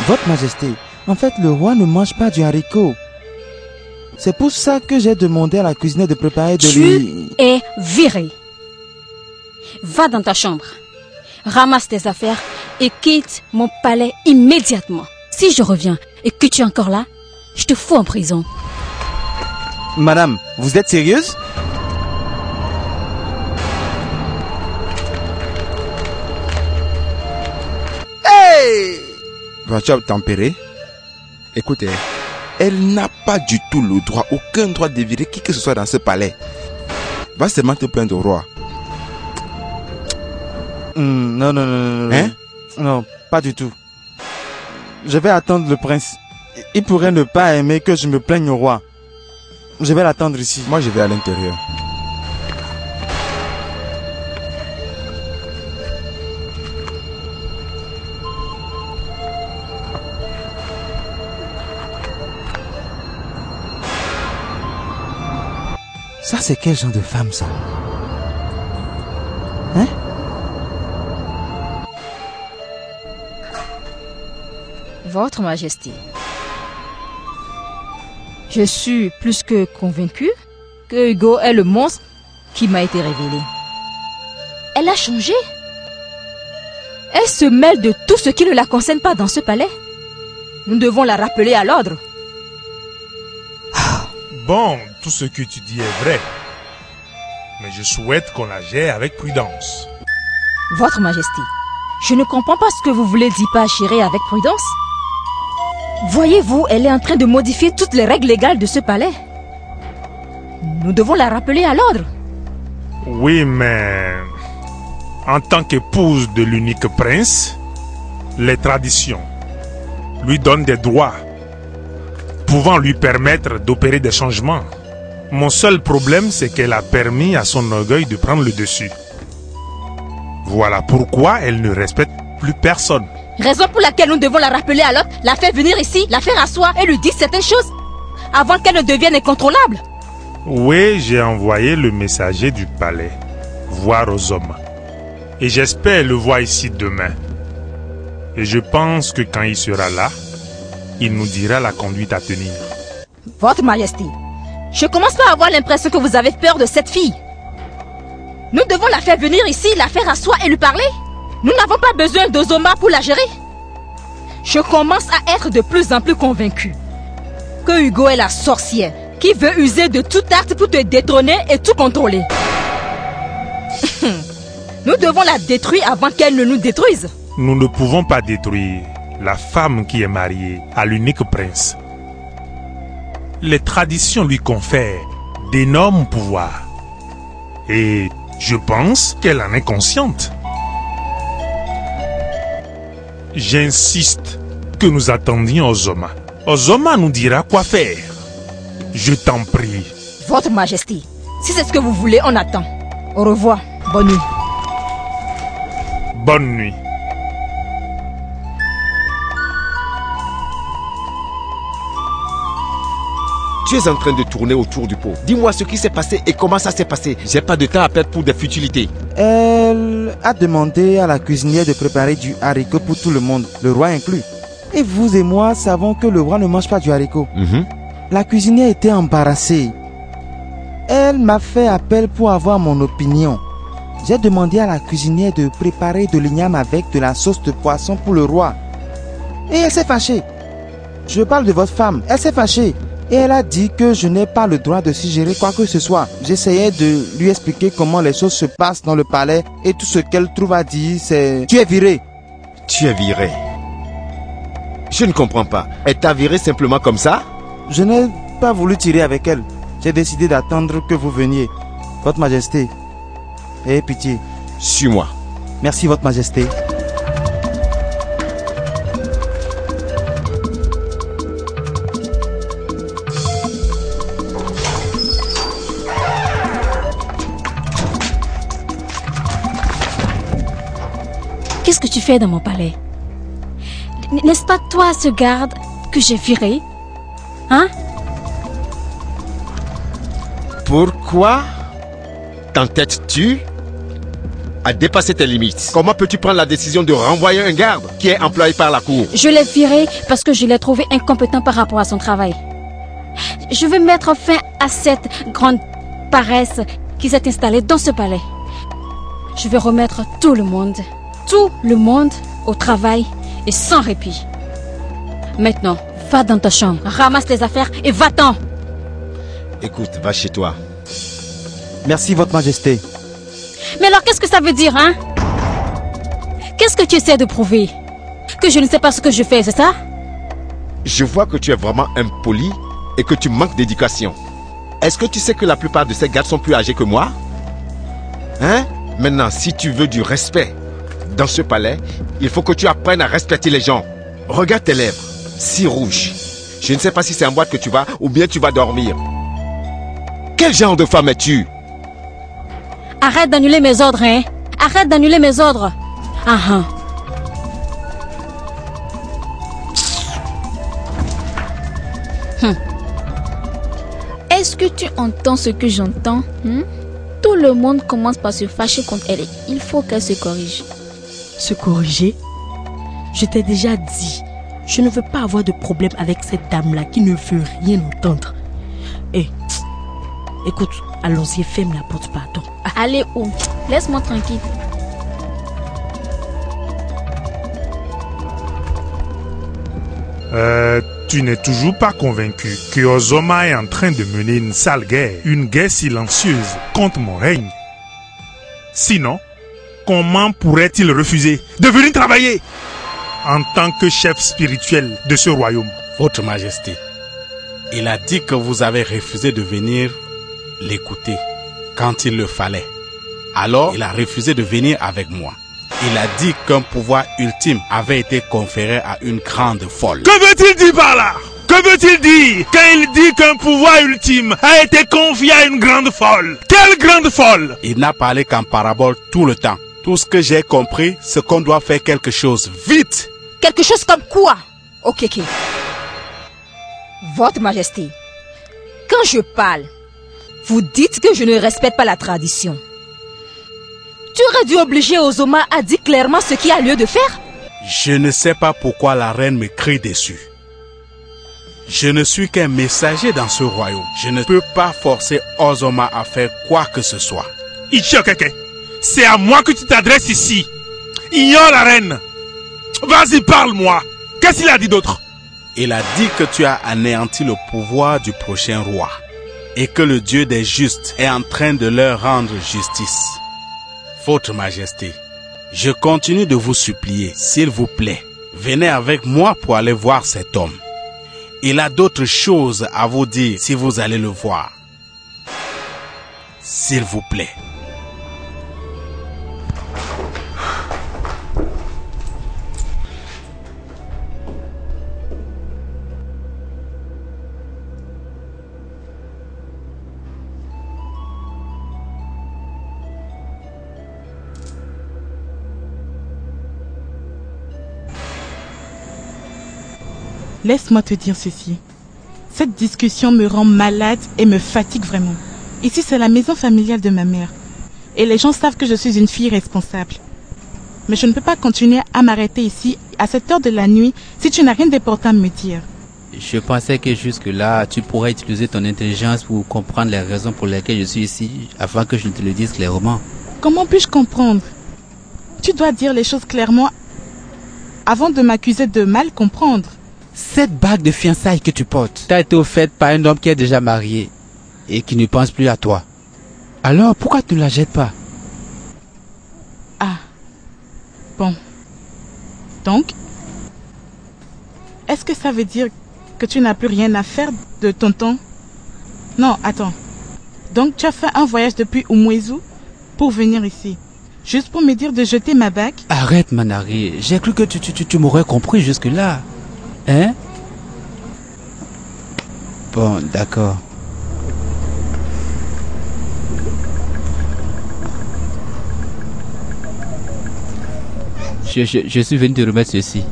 Votre Majesté, en fait, le roi ne mange pas du haricot. C'est pour ça que j'ai demandé à la cuisinière de préparer de lui... Tu es viré. Va dans ta chambre, ramasse tes affaires et quitte mon palais immédiatement. Si je reviens et que tu es encore là, je te fous en prison. Madame, vous êtes sérieuse? Vas-tu tempérer? Écoutez, elle n'a pas du tout le droit, aucun droit de virer qui que ce soit dans ce palais. Va seulement te plaindre au roi. Non. Hein? Non, pas du tout. Je vais attendre le prince. Il pourrait ne pas aimer que je me plaigne au roi. Je vais l'attendre ici. Moi, je vais à l'intérieur. Ça, c'est quel genre de femme, ça? Hein? Votre Majesté, je suis plus que convaincu que Hugo est le monstre qui m'a été révélé. Elle a changé. Elle se mêle de tout ce qui ne la concerne pas dans ce palais. Nous devons la rappeler à l'ordre. Bon, tout ce que tu dis est vrai. Mais je souhaite qu'on la gère avec prudence. Votre Majesté, je ne comprends pas ce que vous voulez dire par gérer avec prudence. Voyez-vous, elle est en train de modifier toutes les règles légales de ce palais. Nous devons la rappeler à l'ordre. Oui, mais en tant qu'épouse de l'unique prince, les traditions lui donnent des droits pouvant lui permettre d'opérer des changements. Mon seul problème, c'est qu'elle a permis à son orgueil de prendre le dessus. Voilà pourquoi elle ne respecte plus personne. Raison pour laquelle nous devons la rappeler à l'ordre, la faire venir ici, la faire asseoir et lui dire certaines choses avant qu'elle ne devienne incontrôlable. Oui, j'ai envoyé le messager du palais voir Ozoma. Et j'espère le voir ici demain. Et je pense que quand il sera là, il nous dira la conduite à tenir. Votre Majesté, Je commence par avoir l'impression que vous avez peur de cette fille. Nous devons la faire venir ici, la faire asseoir et lui parler. Nous n'avons pas besoin d'Ozoma pour la gérer. Je commence à être de plus en plus convaincu que Hugo est la sorcière qui veut user de tout acte pour te détrôner et tout contrôler. Nous devons la détruire avant qu'elle ne nous détruise. Nous ne pouvons pas détruire la femme qui est mariée à l'unique prince. Les traditions lui confèrent d'énormes pouvoirs. Et je pense qu'elle en est consciente. J'insiste que nous attendions Ozoma. Ozoma nous dira quoi faire. Je t'en prie. Votre Majesté, si c'est ce que vous voulez, on attend. Au revoir. Bonne nuit. Bonne nuit. Tu es en train de tourner autour du pot. Dis-moi ce qui s'est passé et comment ça s'est passé. J'ai pas de temps à perdre pour des futilités. Elle a demandé à la cuisinière de préparer du haricot pour tout le monde, le roi inclus. Et vous et moi savons que le roi ne mange pas du haricot. La cuisinière était embarrassée. Elle m'a fait appel pour avoir mon opinion. J'ai demandé à la cuisinière de préparer de l'igname avec de la sauce de poisson pour le roi. Et elle s'est fâchée. Je parle de votre femme. Elle s'est fâchée. Et elle a dit que je n'ai pas le droit de suggérer quoi que ce soit. J'essayais de lui expliquer comment les choses se passent dans le palais. Et tout ce qu'elle trouve à dire, c'est... Tu es viré. Tu es viré. Je ne comprends pas. Elle t'a viré simplement comme ça? Je n'ai pas voulu tirer avec elle. J'ai décidé d'attendre que vous veniez. Votre Majesté. Ayez pitié. Suis-moi. Merci, Votre Majesté. Qu'est-ce que tu fais dans mon palais? N'est-ce pas toi ce garde que j'ai viré? Hein? Pourquoi t'entêtes-tu à dépasser tes limites? Comment peux-tu prendre la décision de renvoyer un garde qui est employé par la cour? Je l'ai viré parce que je l'ai trouvé incompétent par rapport à son travail. Je veux mettre fin à cette grande paresse qui s'est installée dans ce palais. Je vais remettre tout le monde au travail et sans répit. Maintenant, va dans ta chambre, ramasse tes affaires et va-t'en. Écoute, va chez toi. Merci, Votre Majesté. Mais alors, qu'est-ce que ça veut dire, hein? Qu'est-ce que tu essaies de prouver? Que je ne sais pas ce que je fais, c'est ça? Je vois que tu es vraiment impoli et que tu manques d'éducation. Est-ce que tu sais que la plupart de ces gardes sont plus âgés que moi? Hein? Maintenant, si tu veux du respect dans ce palais, il faut que tu apprennes à respecter les gens. Regarde tes lèvres, si rouges. Je ne sais pas si c'est en boîte que tu vas ou bien tu vas dormir. Quel genre de femme es-tu? Arrête d'annuler mes ordres, hein? Arrête d'annuler mes ordres. Ah. Est-ce que tu entends ce que j'entends? Tout le monde commence par se fâcher contre elle. Il faut qu'elle se corrige. Se corriger? Je t'ai déjà dit, je ne veux pas avoir de problème avec cette dame-là qui ne veut rien entendre. Écoute, allons-y, ferme la porte, pardon. Allez où? Laisse-moi tranquille. Tu n'es toujours pas convaincu que Ozoma est en train de mener une sale guerre, une guerre silencieuse contre mon règne. Sinon, comment pourrait-il refuser de venir travailler en tant que chef spirituel de ce royaume? Votre Majesté, il a dit que vous avez refusé de venir l'écouter quand il le fallait. Alors, il a refusé de venir avec moi. Il a dit qu'un pouvoir ultime avait été conféré à une grande folle. Que veut-il dire par là? Que veut-il dire quand il dit qu'un pouvoir ultime a été confié à une grande folle? Quelle grande folle? Il n'a parlé qu'en parabole tout le temps. Tout ce que j'ai compris, c'est qu'on doit faire quelque chose vite. Quelque chose comme quoi? Ok. Votre Majesté, quand je parle, vous dites que je ne respecte pas la tradition. Tu aurais dû obliger Ozoma à dire clairement ce qu'il a lieu de faire. Je ne sais pas pourquoi la reine me crie dessus. Je ne suis qu'un messager dans ce royaume. Je ne peux pas forcer Ozoma à faire quoi que ce soit. Ichiokeke, c'est à moi que tu t'adresses ici. Ignore la reine. Vas-y, parle-moi. Qu'est-ce qu'il a dit d'autre? Il a dit que tu as anéanti le pouvoir du prochain roi et que le Dieu des justes est en train de leur rendre justice. Votre Majesté, je continue de vous supplier, s'il vous plaît, venez avec moi pour aller voir cet homme. Il a d'autres choses à vous dire si vous allez le voir. S'il vous plaît. Laisse-moi te dire ceci. Cette discussion me rend malade et me fatigue vraiment. Ici, c'est la maison familiale de ma mère. Et les gens savent que je suis une fille responsable. Mais je ne peux pas continuer à m'arrêter ici à cette heure de la nuit si tu n'as rien d'important à me dire. Je pensais que jusque-là, tu pourrais utiliser ton intelligence pour comprendre les raisons pour lesquelles je suis ici, afin que je te le dise clairement. Comment puis-je comprendre? Tu dois dire les choses clairement avant de m'accuser de mal comprendre. Cette bague de fiançailles que tu portes t'a été offerte par un homme qui est déjà marié et qui ne pense plus à toi. Alors, pourquoi tu ne la jettes pas? Ah. Bon. Donc, est-ce que ça veut dire que tu n'as plus rien à faire de ton temps? Non, attends. Donc, tu as fait un voyage depuis Umwezu pour venir ici, juste pour me dire de jeter ma bague? Arrête, Manari. J'ai cru que tu m'aurais compris jusque-là. Hein? Bon, d'accord. Je suis venu te remettre ceci.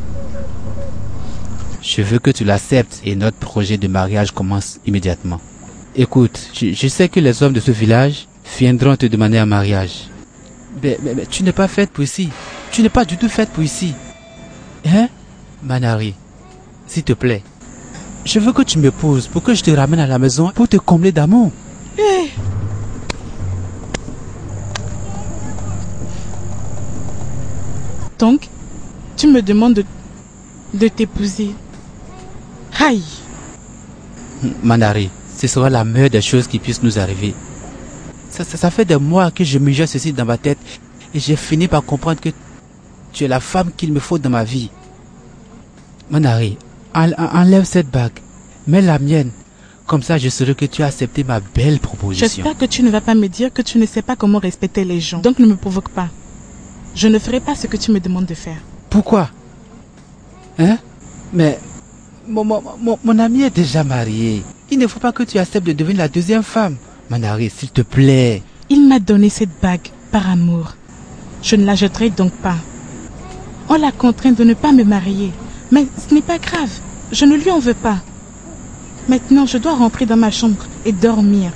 Je veux que tu l'acceptes et notre projet de mariage commence immédiatement. Écoute, je sais que les hommes de ce village viendront te demander un mariage. Mais tu n'es pas faite pour ici. Tu n'es pas du tout faite pour ici. Hein? Manari, s'il te plaît, je veux que tu m'épouses pour que je te ramène à la maison pour te combler d'amour. Hey. Donc, tu me demandes de t'épouser. Aïe! Manari, ce sera la meilleure des choses qui puissent nous arriver. Ça fait des mois que je me jette ceci dans ma tête et j'ai fini par comprendre que tu es la femme qu'il me faut dans ma vie. Manari, enlève cette bague, mets la mienne. Comme ça, je saurai que tu as accepté ma belle proposition. J'espère que tu ne vas pas me dire que tu ne sais pas comment respecter les gens. Donc ne me provoque pas. Je ne ferai pas ce que tu me demandes de faire. Pourquoi? Hein? Mais mon ami est déjà marié. Il ne faut pas que tu acceptes de devenir la deuxième femme. Manari, s'il te plaît. Il m'a donné cette bague par amour. Je ne la jetterai donc pas. On l'a contraint de ne pas me marier. Mais ce n'est pas grave. Je ne lui en veux pas. Maintenant, je dois rentrer dans ma chambre et dormir.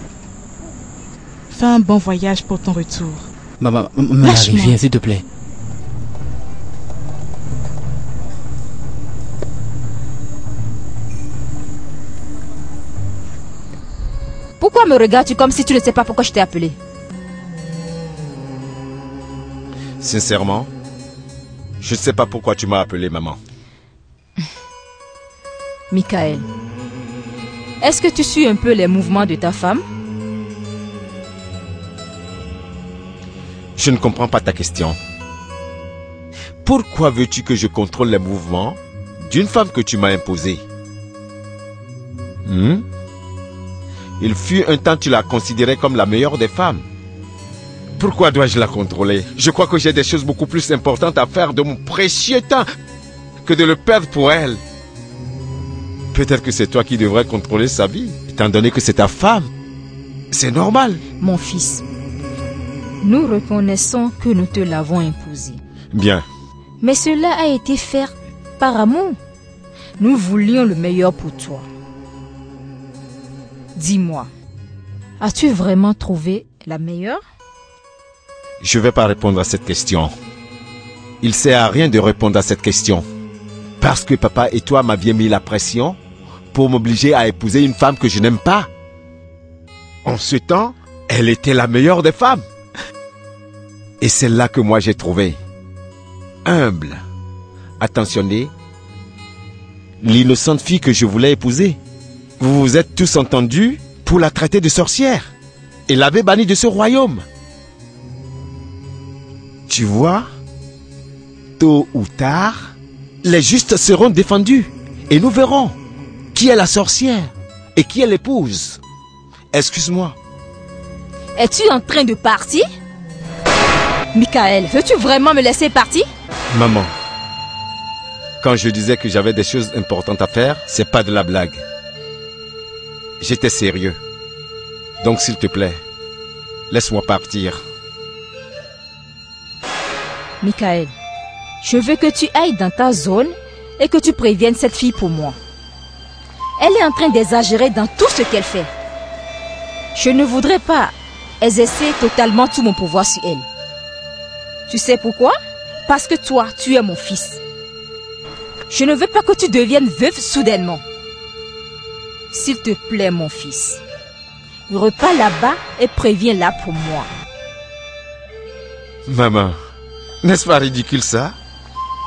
Fais un bon voyage pour ton retour. Manari, viens s'il te plaît. Pourquoi me regardes-tu comme si tu ne sais pas pourquoi je t'ai appelé? Sincèrement, je ne sais pas pourquoi tu m'as appelé, maman. Michael, est-ce que tu suis un peu les mouvements de ta femme? Je ne comprends pas ta question. Pourquoi veux-tu que je contrôle les mouvements d'une femme que tu m'as imposée? Il fut un temps tu la considérais comme la meilleure des femmes. Pourquoi dois-je la contrôler? Je crois que j'ai des choses beaucoup plus importantes à faire de mon précieux temps que de le perdre pour elle. Peut-être que c'est toi qui devrais contrôler sa vie, étant donné que c'est ta femme. C'est normal. Mon fils, nous reconnaissons que nous te l'avons imposé. Bien. Mais cela a été fait par amour. Nous voulions le meilleur pour toi. Dis-moi, as-tu vraiment trouvé la meilleure? Je ne vais pas répondre à cette question. Il ne sert à rien de répondre à cette question. Parce que papa et toi m'aviez mis la pression pour m'obliger à épouser une femme que je n'aime pas. En ce temps, elle était la meilleure des femmes. Et c'est là que moi j'ai trouvé humble, attentionnée, l'innocente fille que je voulais épouser. Vous vous êtes tous entendus pour la traiter de sorcière et l'avez bannie de ce royaume. Tu vois, tôt ou tard, les justes seront défendus et nous verrons qui est la sorcière et qui est l'épouse. Excuse-moi. Es-tu en train de partir? Michael, veux-tu vraiment me laisser partir? Maman, quand je disais que j'avais des choses importantes à faire, c'est pas de la blague. J'étais sérieux. Donc s'il te plaît, laisse-moi partir. Michael, je veux que tu ailles dans ta zone et que tu préviennes cette fille pour moi. Elle est en train d'exagérer dans tout ce qu'elle fait. Je ne voudrais pas exercer totalement tout mon pouvoir sur elle. Tu sais pourquoi? Parce que toi, tu es mon fils. Je ne veux pas que tu deviennes veuve soudainement. S'il te plaît, mon fils, repars là-bas et préviens-la pour moi. Maman, n'est-ce pas ridicule ça?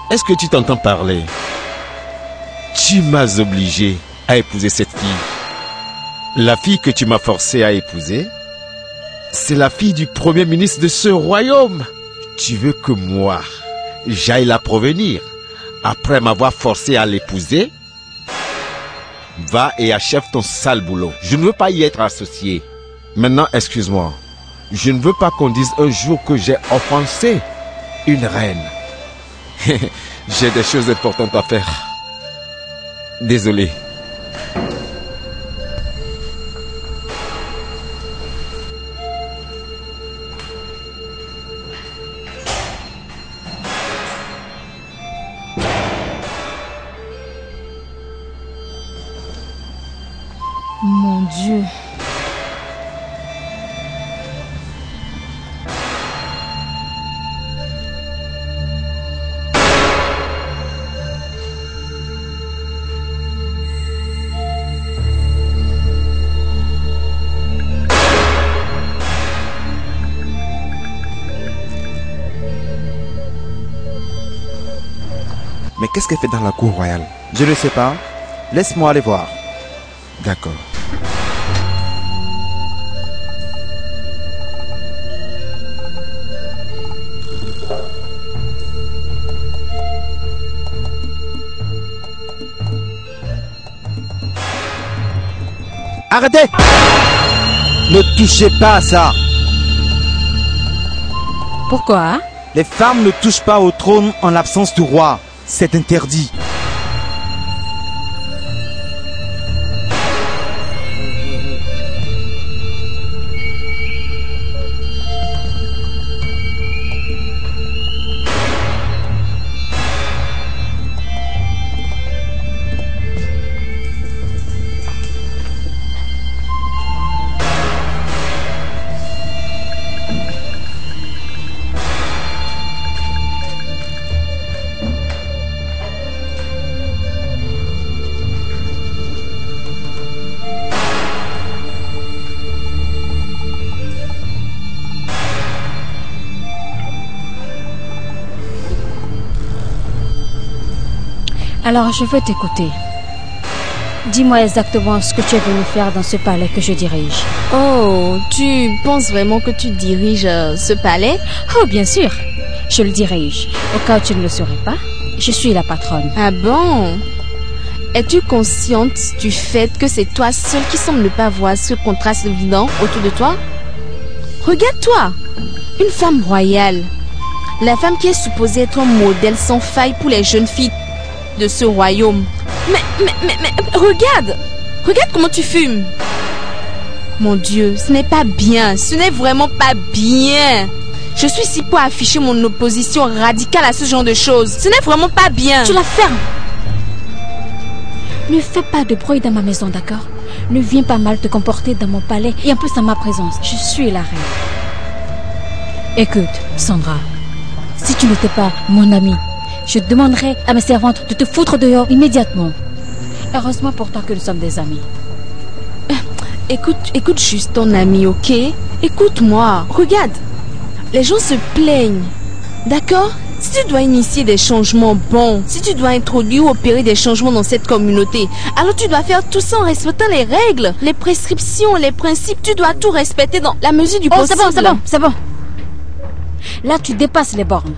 Est-ce que tu t'entends parler? Tu m'as obligé à épouser cette fille. La fille que tu m'as forcé à épouser, c'est la fille du premier ministre de ce royaume. Tu veux que moi, j'aille la provenir après m'avoir forcé à l'épouser? Va et achève ton sale boulot. Je ne veux pas y être associé. Maintenant, excuse-moi. Je ne veux pas qu'on dise un jour que j'ai offensé une reine. J'ai des choses importantes à faire. Désolé. Mon Dieu. Mais qu'est-ce qu'elle fait dans la cour royale? Je ne sais pas. Laisse-moi aller voir. D'accord. Arrêtez! Ne touchez pas à ça. Pourquoi? Les femmes ne touchent pas au trône en l'absence du roi. C'est interdit. Alors, je veux t'écouter. Dis-moi exactement ce que tu es venu faire dans ce palais que je dirige. Oh, tu penses vraiment que tu diriges ce palais? Oh, bien sûr. Je le dirige. Au cas où tu ne le saurais pas, je suis la patronne. Ah bon? Es-tu consciente du fait que c'est toi seule qui semble ne pas voir ce contraste évident autour de toi? Regarde-toi, une femme royale. La femme qui est supposée être un modèle sans faille pour les jeunes filles de ce royaume. Mais regarde! Regarde comment tu fumes! Mon Dieu, ce n'est pas bien. Ce n'est vraiment pas bien. Je suis ici pour afficher mon opposition radicale à ce genre de choses. Ce n'est vraiment pas bien. Tu la fermes! Ne fais pas de bruit dans ma maison, d'accord? Ne viens pas mal te comporter dans mon palais et en plus en ma présence. Je suis la reine. Écoute, Sandra, si tu n'étais pas mon amie, je demanderais à mes servantes de te foutre dehors immédiatement. Heureusement pour toi que nous sommes des amis. Écoute juste ton ami, ok? Écoute-moi. Regarde, les gens se plaignent. D'accord? Si tu dois initier des changements bons, si tu dois introduire ou opérer des changements dans cette communauté, alors tu dois faire tout ça en respectant les règles, les prescriptions, les principes. Tu dois tout respecter dans la mesure du possible. C'est bon. Là, tu dépasses les bornes.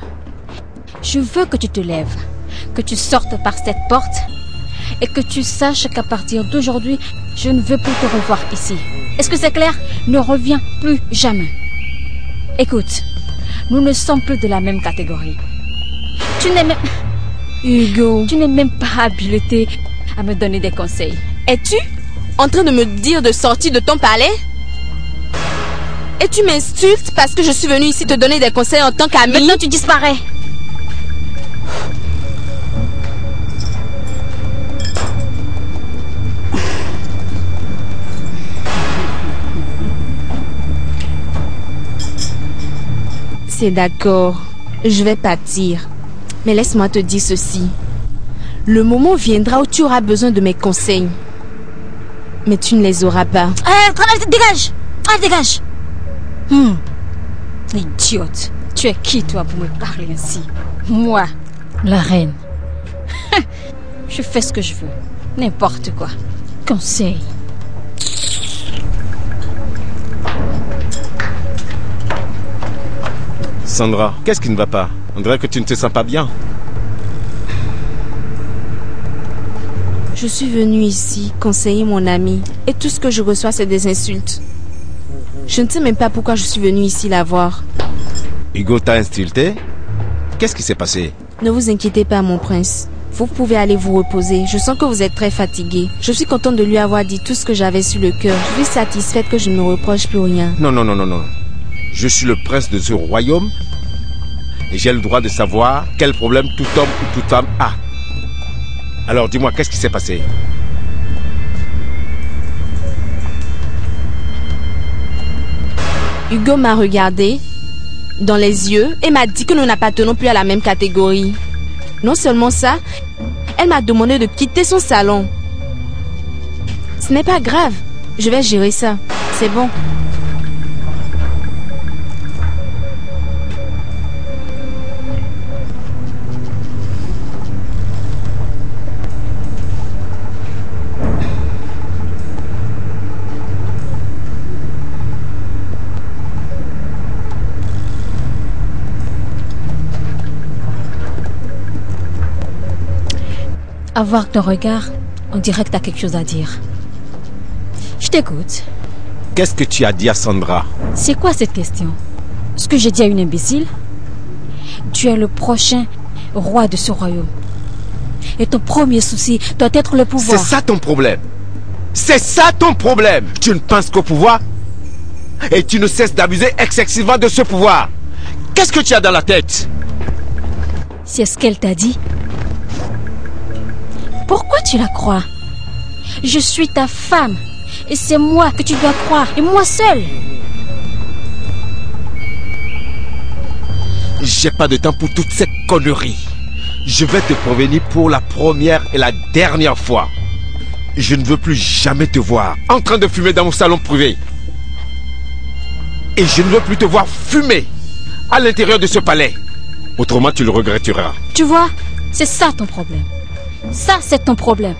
Je veux que tu te lèves, que tu sortes par cette porte et que tu saches qu'à partir d'aujourd'hui, je ne veux plus te revoir ici. Est-ce que c'est clair? Ne reviens plus jamais. Écoute, nous ne sommes plus de la même catégorie. Tu n'es même... Hugo, tu n'es même pas habilité à me donner des conseils. Es-tu en train de me dire de sortir de ton palais? Et tu m'insultes parce que je suis venue ici te donner des conseils en tant qu'amie? Maintenant, tu disparais. C'est d'accord, je vais partir. Mais laisse-moi te dire ceci. Le moment viendra où tu auras besoin de mes conseils. Mais tu ne les auras pas. Dégage! Dégage! Idiote. Tu es qui, toi, pour me parler ainsi? Moi, la reine. Je fais ce que je veux. N'importe quoi. Conseil. Sandra, qu'est-ce qui ne va pas? On dirait que tu ne te sens pas bien. Je suis venue ici conseiller mon ami et tout ce que je reçois, c'est des insultes. Je ne sais même pas pourquoi je suis venue ici la voir. Hugo t'a insulté? Qu'est-ce qui s'est passé? Ne vous inquiétez pas, mon prince. Vous pouvez aller vous reposer. Je sens que vous êtes très fatigué. Je suis contente de lui avoir dit tout ce que j'avais sur le cœur. Je suis satisfaite que je ne me reproche plus rien. Non. Je suis le prince de ce royaume et j'ai le droit de savoir quel problème tout homme ou toute femme a. Alors dis-moi, qu'est-ce qui s'est passé? Hugo m'a regardé dans les yeux et m'a dit que nous n'appartenons plus à la même catégorie. Non seulement ça, elle m'a demandé de quitter son salon. Ce n'est pas grave, je vais gérer ça. C'est bon. À voir ton regard, on dirait que tu as quelque chose à dire. Je t'écoute. Qu'est-ce que tu as dit à Sandra? C'est quoi cette question? Ce que j'ai dit à une imbécile? Tu es le prochain roi de ce royaume. Et ton premier souci doit être le pouvoir. C'est ça ton problème. C'est ça ton problème. Tu ne penses qu'au pouvoir et tu ne cesses d'abuser excessivement de ce pouvoir. Qu'est-ce que tu as dans la tête? C'est ce qu'elle t'a dit. Pourquoi tu la crois? Je suis ta femme. Et c'est moi que tu dois croire. Et moi seul. J'ai pas de temps pour toutes ces conneries. Je vais te prévenir pour la première et la dernière fois. Je ne veux plus jamais te voir en train de fumer dans mon salon privé. Et je ne veux plus te voir fumer à l'intérieur de ce palais. Autrement, tu le regretteras. Tu vois, c'est ça ton problème. Ça, c'est ton problème.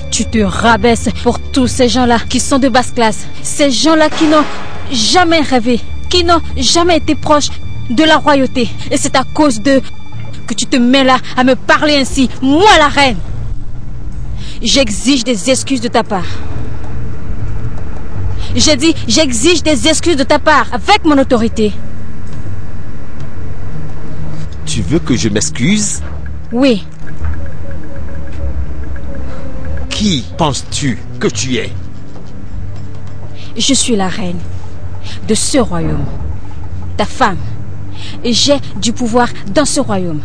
Tu te rabaisses pour tous ces gens-là qui sont de basse classe. Ces gens-là qui n'ont jamais rêvé, qui n'ont jamais été proches de la royauté. Et c'est à cause d'eux que tu te mets là à me parler ainsi. Moi, la reine. J'exige des excuses de ta part. J'ai dit, j'exige des excuses de ta part, avec mon autorité. Tu veux que je m'excuse? Oui. Qui penses-tu que tu es? Je suis la reine de ce royaume, ta femme. Et j'ai du pouvoir dans ce royaume.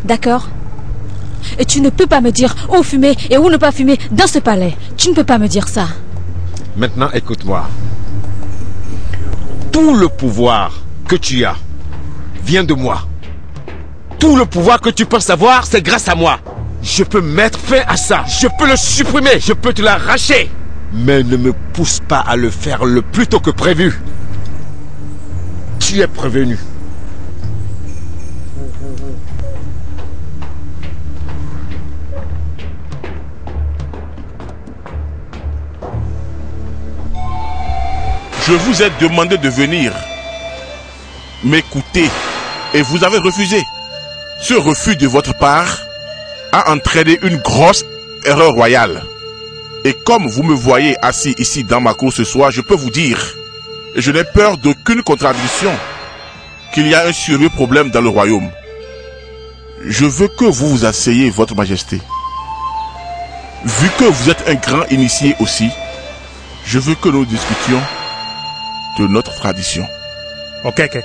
D'accord? Et tu ne peux pas me dire où fumer et où ne pas fumer dans ce palais. Tu ne peux pas me dire ça. Maintenant, écoute-moi. Tout le pouvoir que tu as vient de moi. Tout le pouvoir que tu penses avoir, c'est grâce à moi. Je peux mettre fin à ça. Je peux le supprimer. Je peux te l'arracher. Mais ne me pousse pas à le faire le plus tôt que prévu. Tu es prévenu. Je vous ai demandé de venir m'écouter et vous avez refusé. Ce refus de votre part a entraîné une grosse erreur royale. Et comme vous me voyez assis ici dans ma cour ce soir, je peux vous dire, et je n'ai peur d'aucune contradiction, qu'il y a un sérieux problème dans le royaume. Je veux que vous vous asseyez, votre majesté. Vu que vous êtes un grand initié aussi, je veux que nous discutions de notre tradition. Ok.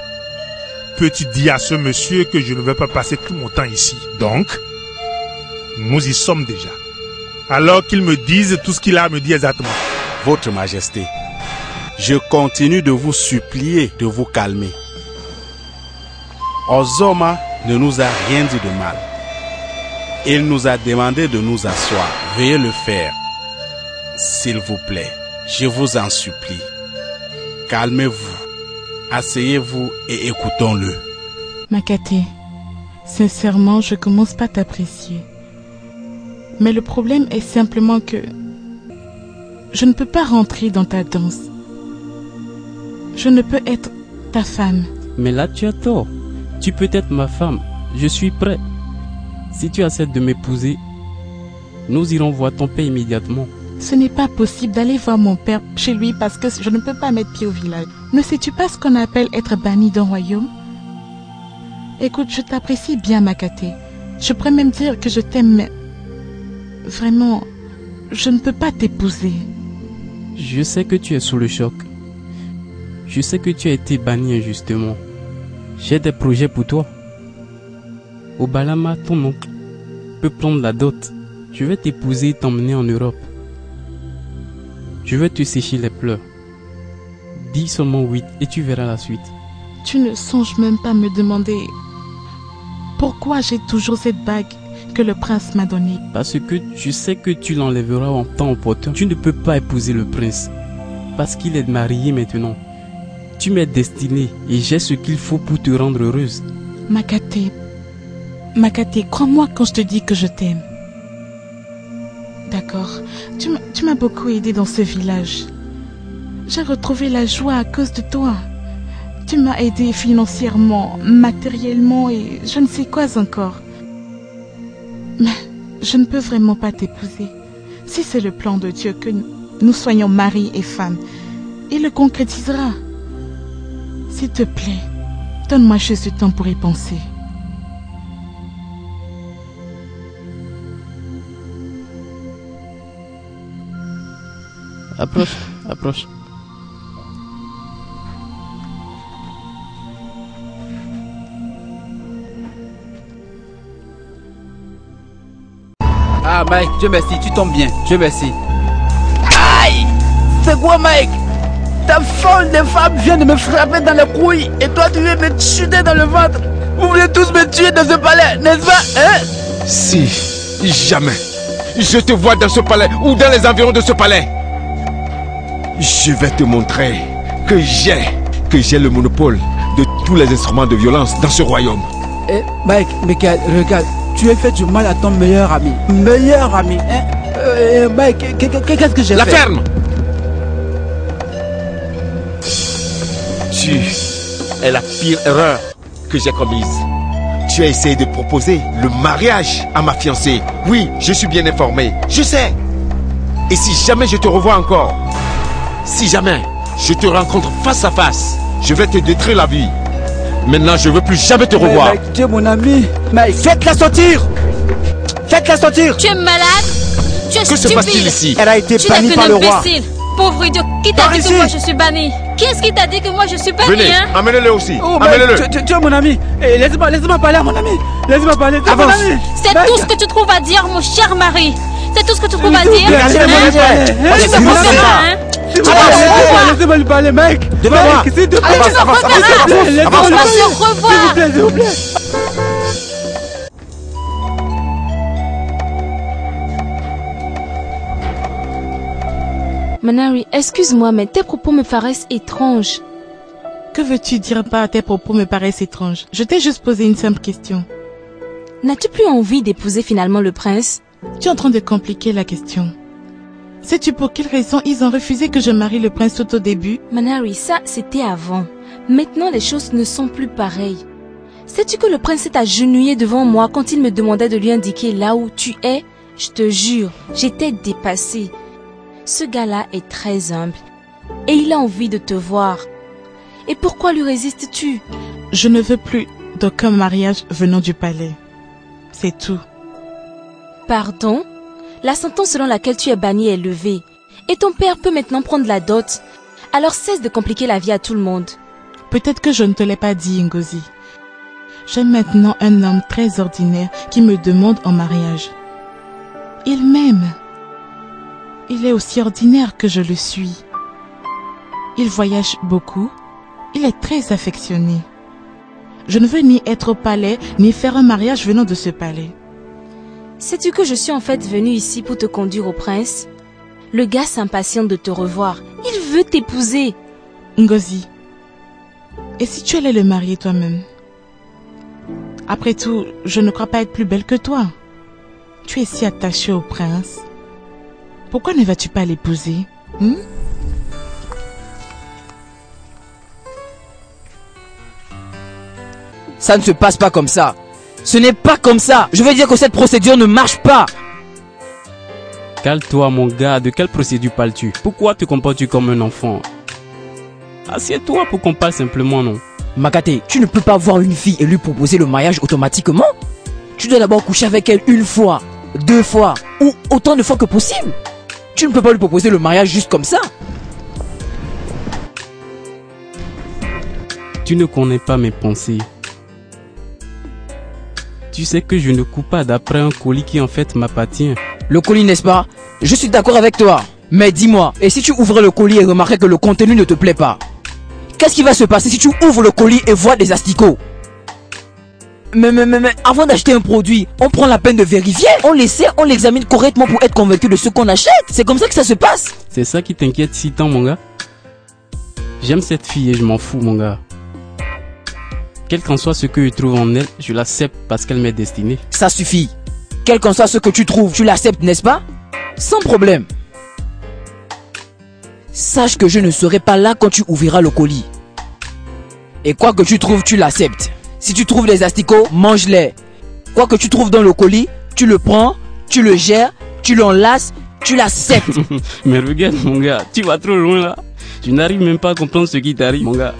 Peux-tu dire à ce monsieur que je ne vais pas passer tout mon temps ici? Donc, nous y sommes déjà. Alors qu'il me dise tout ce qu'il a à me dire exactement. Votre Majesté, je continue de vous supplier de vous calmer. Ozoma ne nous a rien dit de mal. Il nous a demandé de nous asseoir. Veuillez le faire. S'il vous plaît, je vous en supplie. Calmez-vous, asseyez-vous et écoutons-le. Makate, sincèrement, je commence pas à t'apprécier. Mais le problème est simplement que je ne peux pas rentrer dans ta danse. Je ne peux être ta femme. Mais là, tu as tort. Tu peux être ma femme. Je suis prêt. Si tu acceptes de m'épouser, nous irons voir ton père immédiatement. Ce n'est pas possible d'aller voir mon père chez lui parce que je ne peux pas mettre pied au village. Ne sais-tu pas ce qu'on appelle être banni d'un royaume? Écoute, je t'apprécie bien, Makate. Je pourrais même dire que je t'aime, mais vraiment, je ne peux pas t'épouser. Je sais que tu es sous le choc. Je sais que tu as été banni injustement. J'ai des projets pour toi. Obalama, ton oncle, peut prendre la dot. Je vais t'épouser et t'emmener en Europe. Je vais te sécher les pleurs. Dis seulement 8 et tu verras la suite. Tu ne songes même pas à me demander pourquoi j'ai toujours cette bague que le prince m'a donnée. Parce que je sais que tu l'enlèveras en temps opportun. Tu ne peux pas épouser le prince. Parce qu'il est marié maintenant. Tu m'es destinée et j'ai ce qu'il faut pour te rendre heureuse. Makate, crois-moi quand je te dis que je t'aime. D'accord, tu m'as beaucoup aidé dans ce village. J'ai retrouvé la joie à cause de toi. Tu m'as aidé financièrement, matériellement et je ne sais quoi encore. Mais je ne peux vraiment pas t'épouser. Si c'est le plan de Dieu que nous soyons mari et femme, il le concrétisera. S'il te plaît, donne-moi juste du temps pour y penser. Approche. Ah Mike, Dieu merci, tu tombes bien, Dieu merci. Aïe! C'est quoi Mike? Ta folle de femme vient de me frapper dans les couilles et toi tu viens de me chuter dans le ventre. Vous voulez tous me tuer dans ce palais, n'est-ce pas, hein? Si, jamais, je te vois dans ce palais ou dans les environs de ce palais, je vais te montrer que j'ai le monopole de tous les instruments de violence dans ce royaume. Eh, Mike, regarde, tu as fait du mal à ton meilleur ami. Meilleur ami, hein? Mike, qu'est-ce que j'ai fait? La ferme! Tu es la pire erreur que j'ai commise. Tu as essayé de proposer le mariage à ma fiancée. Oui, je suis bien informé, je sais. Et si jamais je te revois encore, si jamais je te rencontre face à face, je vais te détruire la vie. Maintenant, je ne veux plus jamais te revoir. Mike, tu es mon ami. Mike, faites-la sortir. Faites-la sortir. Tu es malade? Tu es stupide. Que se passe-t-il ici? Elle a été bannie par le roi. Pauvre idiot, qui t'a dit que moi je suis banni? Qu'est-ce qui t'a dit que moi je suis banni? Venez, hein? amenez-le aussi. Oh, amenez-le. Tu es mon ami. Laissez-moi parler à mon ami. Laissez-moi parler. C'est tout ce que tu trouves à dire, mon cher mari. C'est tout ce que tu trouves à dire. Tu me referas, hein? Laissez-moi lui parler, mec. Avance. Tu me referas. On va se revoir. S'il vous plaît. Manari, excuse-moi, mais tes propos me paraissent étranges. Que veux-tu dire par tes propos me paraissent étranges? Je t'ai juste posé une simple question. N'as-tu plus envie d'épouser finalement le prince? Tu es en train de compliquer la question. Sais-tu pour quelle raison ils ont refusé que je marie le prince tout au début? Manari, ça c'était avant. Maintenant les choses ne sont plus pareilles. Sais-tu que le prince s'est agenouillé devant moi quand il me demandait de lui indiquer là où tu es? Je te jure, j'étais dépassée. Ce gars-là est très humble et il a envie de te voir. Et pourquoi lui résistes-tu? Je ne veux plus d'aucun mariage venant du palais. C'est tout. Pardon? La sentence selon laquelle tu es banni est levée. Et ton père peut maintenant prendre la dot. Alors cesse de compliquer la vie à tout le monde. Peut-être que je ne te l'ai pas dit, Ngozi. J'aime maintenant un homme très ordinaire qui me demande en mariage. Il m'aime. Il est aussi ordinaire que je le suis. Il voyage beaucoup. Il est très affectionné. Je ne veux ni être au palais, ni faire un mariage venant de ce palais. Sais-tu que je suis en fait venue ici pour te conduire au prince? Le gars s'impatiente de te revoir. Il veut t'épouser. Ngozi, et si tu allais le marier toi-même? Après tout, je ne crois pas être plus belle que toi. Tu es si attachée au prince. Pourquoi ne vas-tu pas l'épouser? Ça ne se passe pas comme ça. Ce n'est pas comme ça. Je veux dire que cette procédure ne marche pas. Calme-toi mon gars, de quelle procédure parles-tu? Pourquoi te comportes-tu comme un enfant? Assieds-toi pour qu'on parle simplement, non? Makate, tu ne peux pas voir une fille et lui proposer le mariage automatiquement. Tu dois d'abord coucher avec elle une fois, 2 fois, ou autant de fois que possible. Tu ne peux pas lui proposer le mariage juste comme ça. Tu ne connais pas mes pensées. Tu sais que je ne cours pas d'après un colis qui en fait m'appartient. Le colis, n'est-ce pas? Je suis d'accord avec toi. Mais dis-moi, et si tu ouvrais le colis et remarquais que le contenu ne te plaît pas? Qu'est-ce qui va se passer si tu ouvres le colis et vois des asticots? Mais avant d'acheter un produit, on prend la peine de vérifier. On l'essaie, on l'examine correctement pour être convaincu de ce qu'on achète. C'est comme ça que ça se passe. C'est ça qui t'inquiète si tant, mon gars? J'aime cette fille et je m'en fous, mon gars. Quel qu'en soit ce que je trouve en elle, je l'accepte parce qu'elle m'est destinée. Ça suffit. Quel qu'en soit ce que tu trouves, tu l'acceptes, n'est-ce pas? Sans problème. Sache que je ne serai pas là quand tu ouvriras le colis. Et quoi que tu trouves, tu l'acceptes. Si tu trouves des asticots, mange-les. Quoi que tu trouves dans le colis, tu le prends, tu le gères, tu l'enlaces, tu l'acceptes. Mais regarde mon gars, tu vas trop loin là. Je n'arrive même pas à comprendre ce qui t'arrive, mon gars.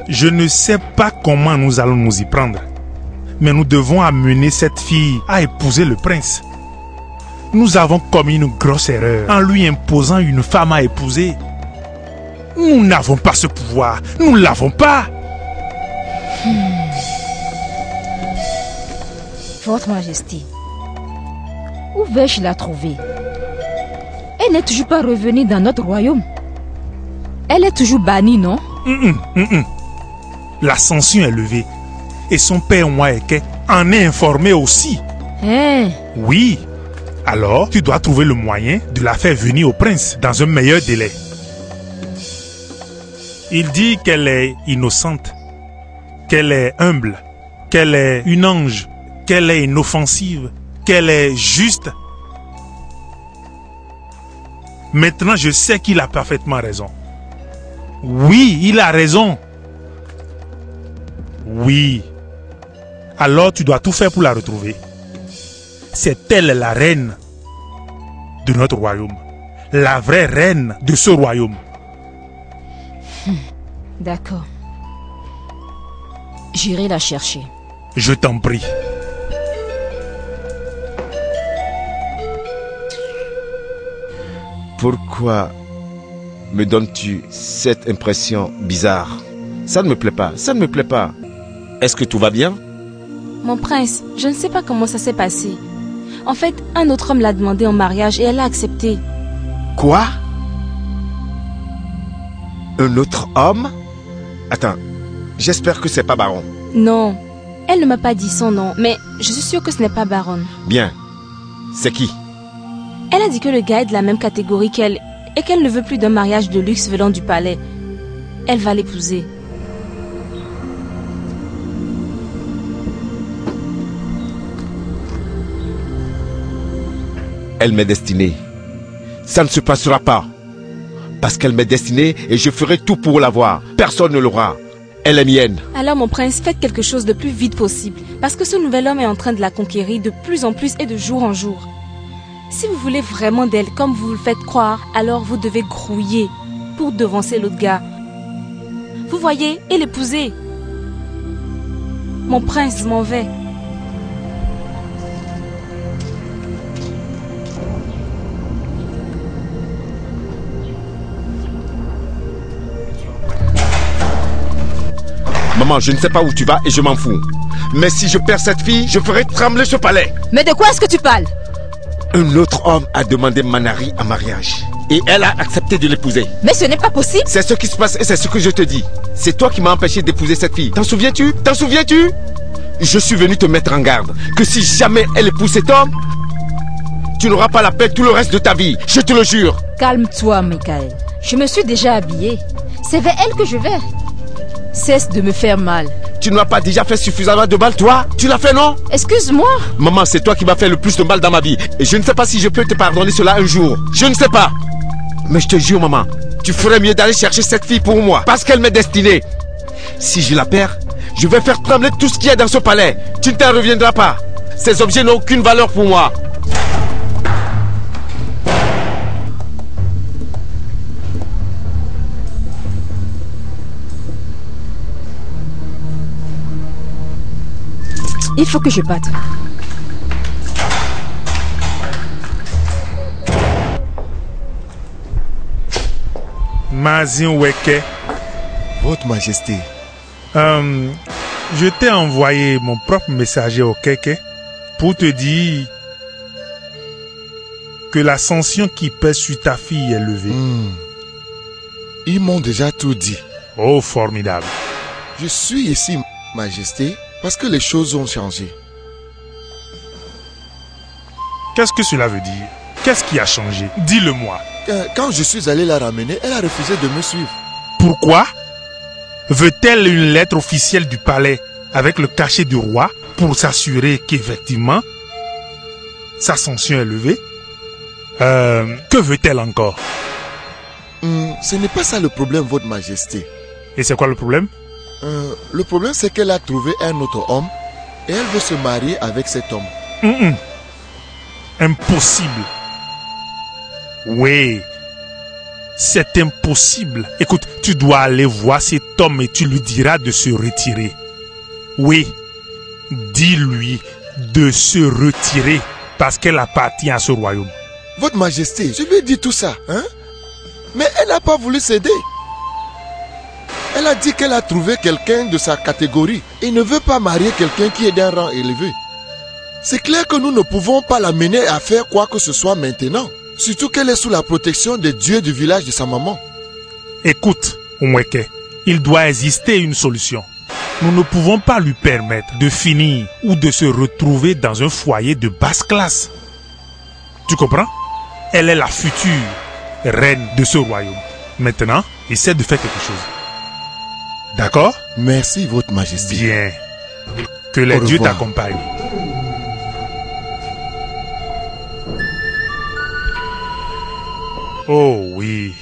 Je ne sais pas comment nous allons nous y prendre. Mais nous devons amener cette fille à épouser le prince. Nous avons commis une grosse erreur en lui imposant une femme à épouser. Nous n'avons pas ce pouvoir. Nous ne l'avons pas. Votre Majesté, où vais-je la trouver? Elle n'est toujours pas revenue dans notre royaume. Elle est toujours bannie, non? La sanction est levée. Et son père Nwaeke en est informé aussi. Oui. Alors, tu dois trouver le moyen de la faire venir au prince dans un meilleur délai. Il dit qu'elle est innocente, qu'elle est humble, qu'elle est une ange, qu'elle est inoffensive, qu'elle est juste. Maintenant, je sais qu'il a parfaitement raison. Oui, il a raison. Oui. Alors tu dois tout faire pour la retrouver. C'est elle la reine de notre royaume. La vraie reine de ce royaume. D'accord. J'irai la chercher. Je t'en prie. Pourquoi me donnes-tu cette impression bizarre? Ça ne me plaît pas, ça ne me plaît pas. Est-ce que tout va bien? Mon prince, je ne sais pas comment ça s'est passé. En fait, un autre homme l'a demandé en mariage et elle a accepté. Quoi? Un autre homme? Attends, j'espère que c'est pas Baron. Non, elle ne m'a pas dit son nom, mais je suis sûre que ce n'est pas Baron. Bien. C'est qui? Elle a dit que le gars est de la même catégorie qu'elle et qu'elle ne veut plus d'un mariage de luxe venant du palais. Elle va l'épouser. Elle m'est destinée. Ça ne se passera pas. Parce qu'elle m'est destinée et je ferai tout pour l'avoir. Personne ne l'aura. Elle est mienne. Alors mon prince, faites quelque chose de plus vite possible. Parce que ce nouvel homme est en train de la conquérir de plus en plus et de jour en jour. Si vous voulez vraiment d'elle comme vous le faites croire, alors vous devez grouiller pour devancer l'autre gars. Vous voyez, et l'épouser. Mon prince, je m'en vais. Maman, je ne sais pas où tu vas et je m'en fous. Mais si je perds cette fille, je ferai trembler ce palais. Mais de quoi est-ce que tu parles? Un autre homme a demandé Manari en mariage. Et elle a accepté de l'épouser. Mais ce n'est pas possible. C'est ce qui se passe et c'est ce que je te dis. C'est toi qui m'as empêché d'épouser cette fille. T'en souviens-tu? T'en souviens-tu? Je suis venu te mettre en garde. Que si jamais elle épouse cet homme, tu n'auras pas la paix tout le reste de ta vie. Je te le jure. Calme-toi, Michael. Je me suis déjà habillée. C'est vers elle que je vais. Cesse de me faire mal. Tu ne m'as pas déjà fait suffisamment de mal, toi? Tu l'as fait, non? Excuse-moi. Maman, c'est toi qui m'as fait le plus de mal dans ma vie. Et je ne sais pas si je peux te pardonner cela un jour. Je ne sais pas. Mais je te jure, maman, tu ferais mieux d'aller chercher cette fille pour moi. Parce qu'elle m'est destinée. Si je la perds, je vais faire trembler tout ce qu'il y a dans ce palais. Tu ne t'en reviendras pas. Ces objets n'ont aucune valeur pour moi. Il faut que je parte. Mazin Weke. Votre Majesté. Je t'ai envoyé mon propre messager au Keke pour te dire que la sanction qui pèse sur ta fille est levée. Ils m'ont déjà tout dit. Oh, formidable. Je suis ici, Majesté, parce que les choses ont changé. Qu'est-ce que cela veut dire? Qu'est-ce qui a changé? Dis-le-moi. Quand je suis allé la ramener, elle a refusé de me suivre. Pourquoi? Veut-elle une lettre officielle du palais avec le cachet du roi pour s'assurer qu'effectivement sa sanction est levée? Que veut-elle encore? Ce n'est pas ça le problème, Votre Majesté. Et c'est quoi le problème? Le problème, c'est qu'elle a trouvé un autre homme et elle veut se marier avec cet homme. Impossible. Oui, c'est impossible. Écoute, tu dois aller voir cet homme et tu lui diras de se retirer. Oui, dis-lui de se retirer parce qu'elle appartient à ce royaume. Votre Majesté, je lui ai dit tout ça, hein? Mais elle n'a pas voulu céder. Elle a dit qu'elle a trouvé quelqu'un de sa catégorie et ne veut pas marier quelqu'un qui est d'un rang élevé. C'est clair que nous ne pouvons pas la mener à faire quoi que ce soit maintenant. Surtout qu'elle est sous la protection des dieux du village de sa maman. Écoute, Umweke, il doit exister une solution. Nous ne pouvons pas lui permettre de finir ou de se retrouver dans un foyer de basse classe. Tu comprends? Elle est la future reine de ce royaume. Maintenant, essaie de faire quelque chose. D'accord? Merci, Votre Majesté. Bien. Que les dieux t'accompagnent. Oh oui.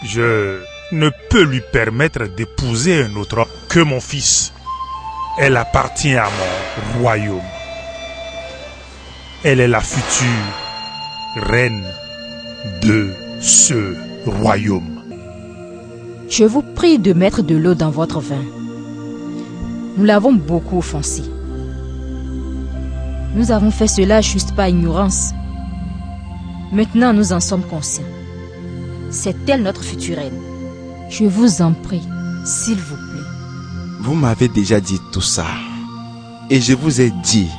Je ne peux lui permettre d'épouser un autre homme que mon fils. Elle appartient à mon royaume. Elle est la future reine de ce royaume. Je vous prie de mettre de l'eau dans votre vin. Nous l'avons beaucoup offensé. Nous avons fait cela juste par ignorance. Maintenant, nous en sommes conscients. C'est elle notre future reine. Je vous en prie, s'il vous plaît. Vous m'avez déjà dit tout ça. Et je vous ai dit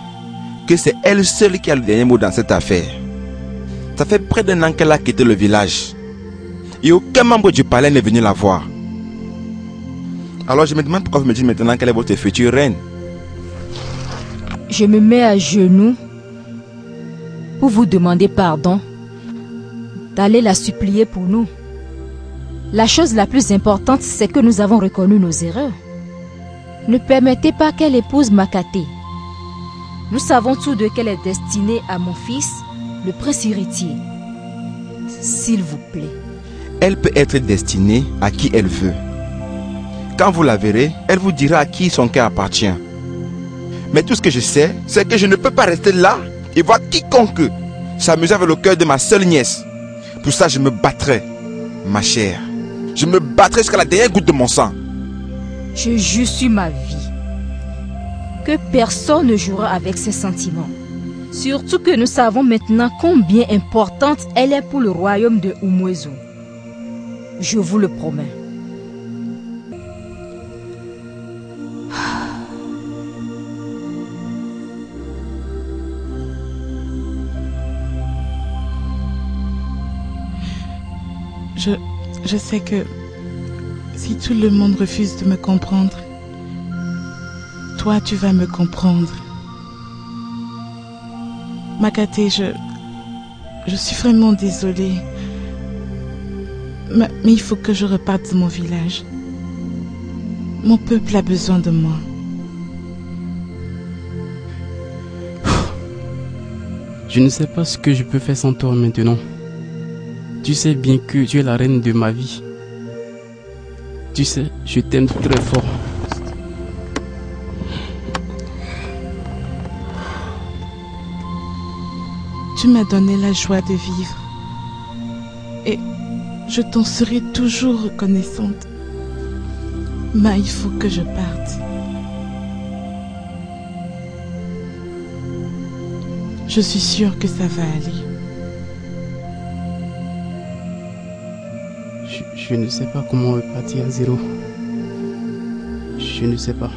que c'est elle seule qui a le dernier mot dans cette affaire. Ça fait près d'un an qu'elle a quitté le village. Et aucun membre du palais n'est venu la voir. Alors je me demande pourquoi vous me dites maintenant quelle est votre future reine. Je me mets à genoux pour vous demander pardon, d'aller la supplier pour nous. La chose la plus importante, c'est que nous avons reconnu nos erreurs. Ne permettez pas qu'elle épouse Makaté. Nous savons tous deux qu'elle est destinée à mon fils, le prince héritier. S'il vous plaît. Elle peut être destinée à qui elle veut. Quand vous la verrez, elle vous dira à qui son cœur appartient. Mais tout ce que je sais, c'est que je ne peux pas rester là et voir quiconque s'amuser avec le cœur de ma seule nièce. Pour ça, je me battrai, ma chère. Je me battrai jusqu'à la dernière goutte de mon sang. Je jure sur ma vie que personne ne jouera avec ses sentiments. Surtout que nous savons maintenant combien importante elle est pour le royaume de Umwezo. Je vous le promets. Je sais que si tout le monde refuse de me comprendre, toi tu vas me comprendre. Makaté, je suis vraiment désolée. Mais il faut que je reparte de mon village. Mon peuple a besoin de moi. Je ne sais pas ce que je peux faire sans toi maintenant. Tu sais bien que tu es la reine de ma vie. Tu sais, je t'aime très fort. Tu m'as donné la joie de vivre. Et je t'en serai toujours reconnaissante. Mais il faut que je parte. Je suis sûre que ça va aller. Je ne sais pas comment repartir à zéro. Je ne sais pas.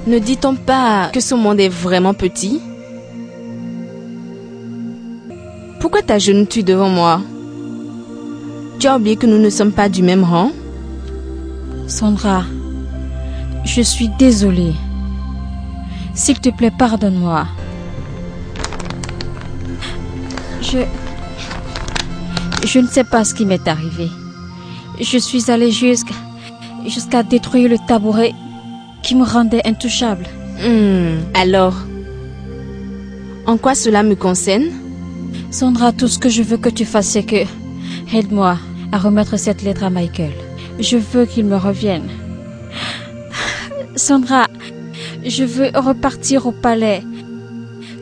Ne dit-on pas que ce monde est vraiment petit? Pourquoi t'agenouilles-tu devant moi? Tu as oublié que nous ne sommes pas du même rang? Sandra, je suis désolée. S'il te plaît, pardonne-moi. Je ne sais pas ce qui m'est arrivé. Je suis allée jusqu'à détruire le tabouret qui me rendait intouchable. Alors, en quoi cela me concerne? Sandra, tout ce que je veux que tu fasses, c'est que... Aide-moi à remettre cette lettre à Michael. Je veux qu'il me revienne. Sandra, je veux repartir au palais.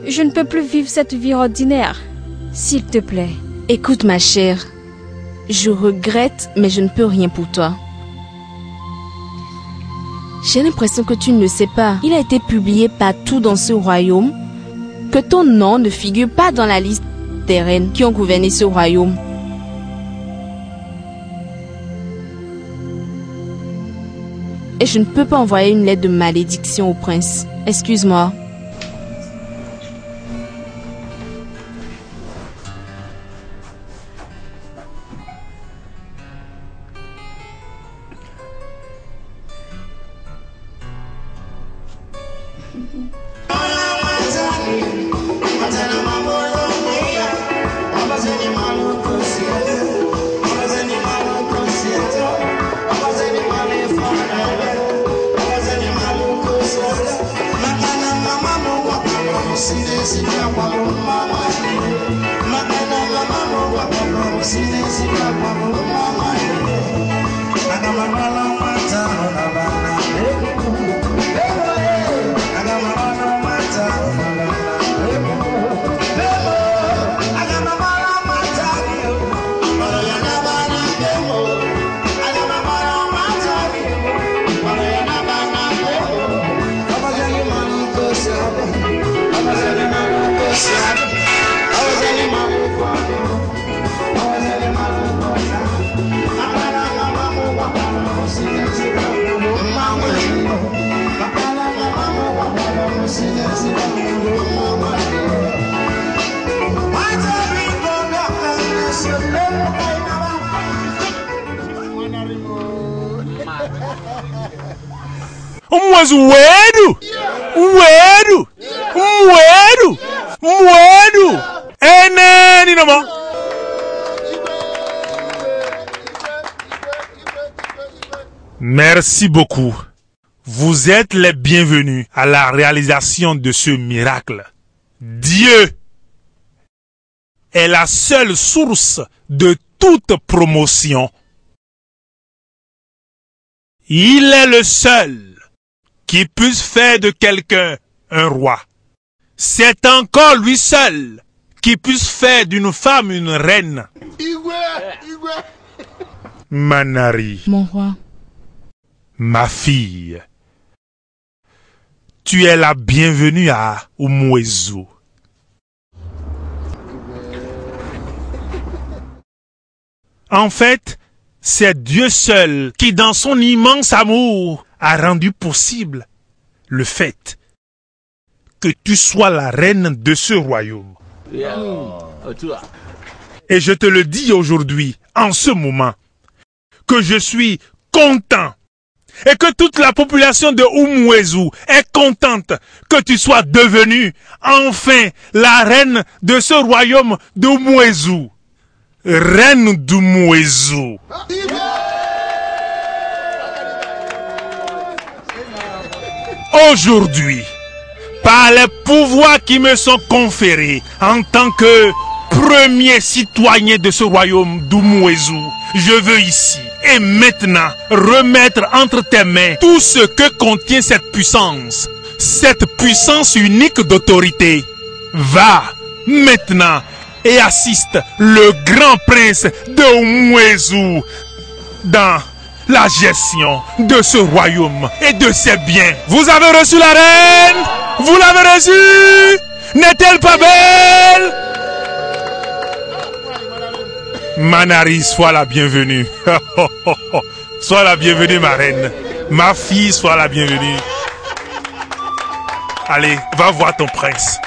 Je ne peux plus vivre cette vie ordinaire. S'il te plaît. Écoute ma chère, je regrette, mais je ne peux rien pour toi. J'ai l'impression que tu ne le sais pas. Il a été publié partout dans ce royaume que ton nom ne figure pas dans la liste des reines qui ont gouverné ce royaume. Et je ne peux pas envoyer une lettre de malédiction au prince. Excuse-moi. Merci beaucoup. Vous êtes les bienvenus à la réalisation de ce miracle. Dieu est la seule source de toute promotion. Il est le seul qui puisse faire de quelqu'un un roi. C'est encore lui seul qui puisse faire d'une femme une reine. Manari. Mon roi. Ma fille, tu es la bienvenue à Umwezu. En fait, c'est Dieu seul qui, dans son immense amour, a rendu possible le fait que tu sois la reine de ce royaume. Et je te le dis aujourd'hui, en ce moment, que je suis content et que toute la population de Umwezu est contente que tu sois devenue enfin la reine de ce royaume d'Umwezu. Reine d'Umwezu. Aujourd'hui, par les pouvoirs qui me sont conférés en tant que premier citoyen de ce royaume d'Umwezu, je veux ici et maintenant remettre entre tes mains tout ce que contient cette puissance unique d'autorité. Va maintenant et assiste le grand prince de Umwezu dans la gestion de ce royaume et de ses biens. Vous avez reçu la reine? Vous l'avez reçue? N'est-elle pas belle? Manari, sois la bienvenue. Sois la bienvenue, ma reine. Ma fille, sois la bienvenue. Allez, va voir ton prince.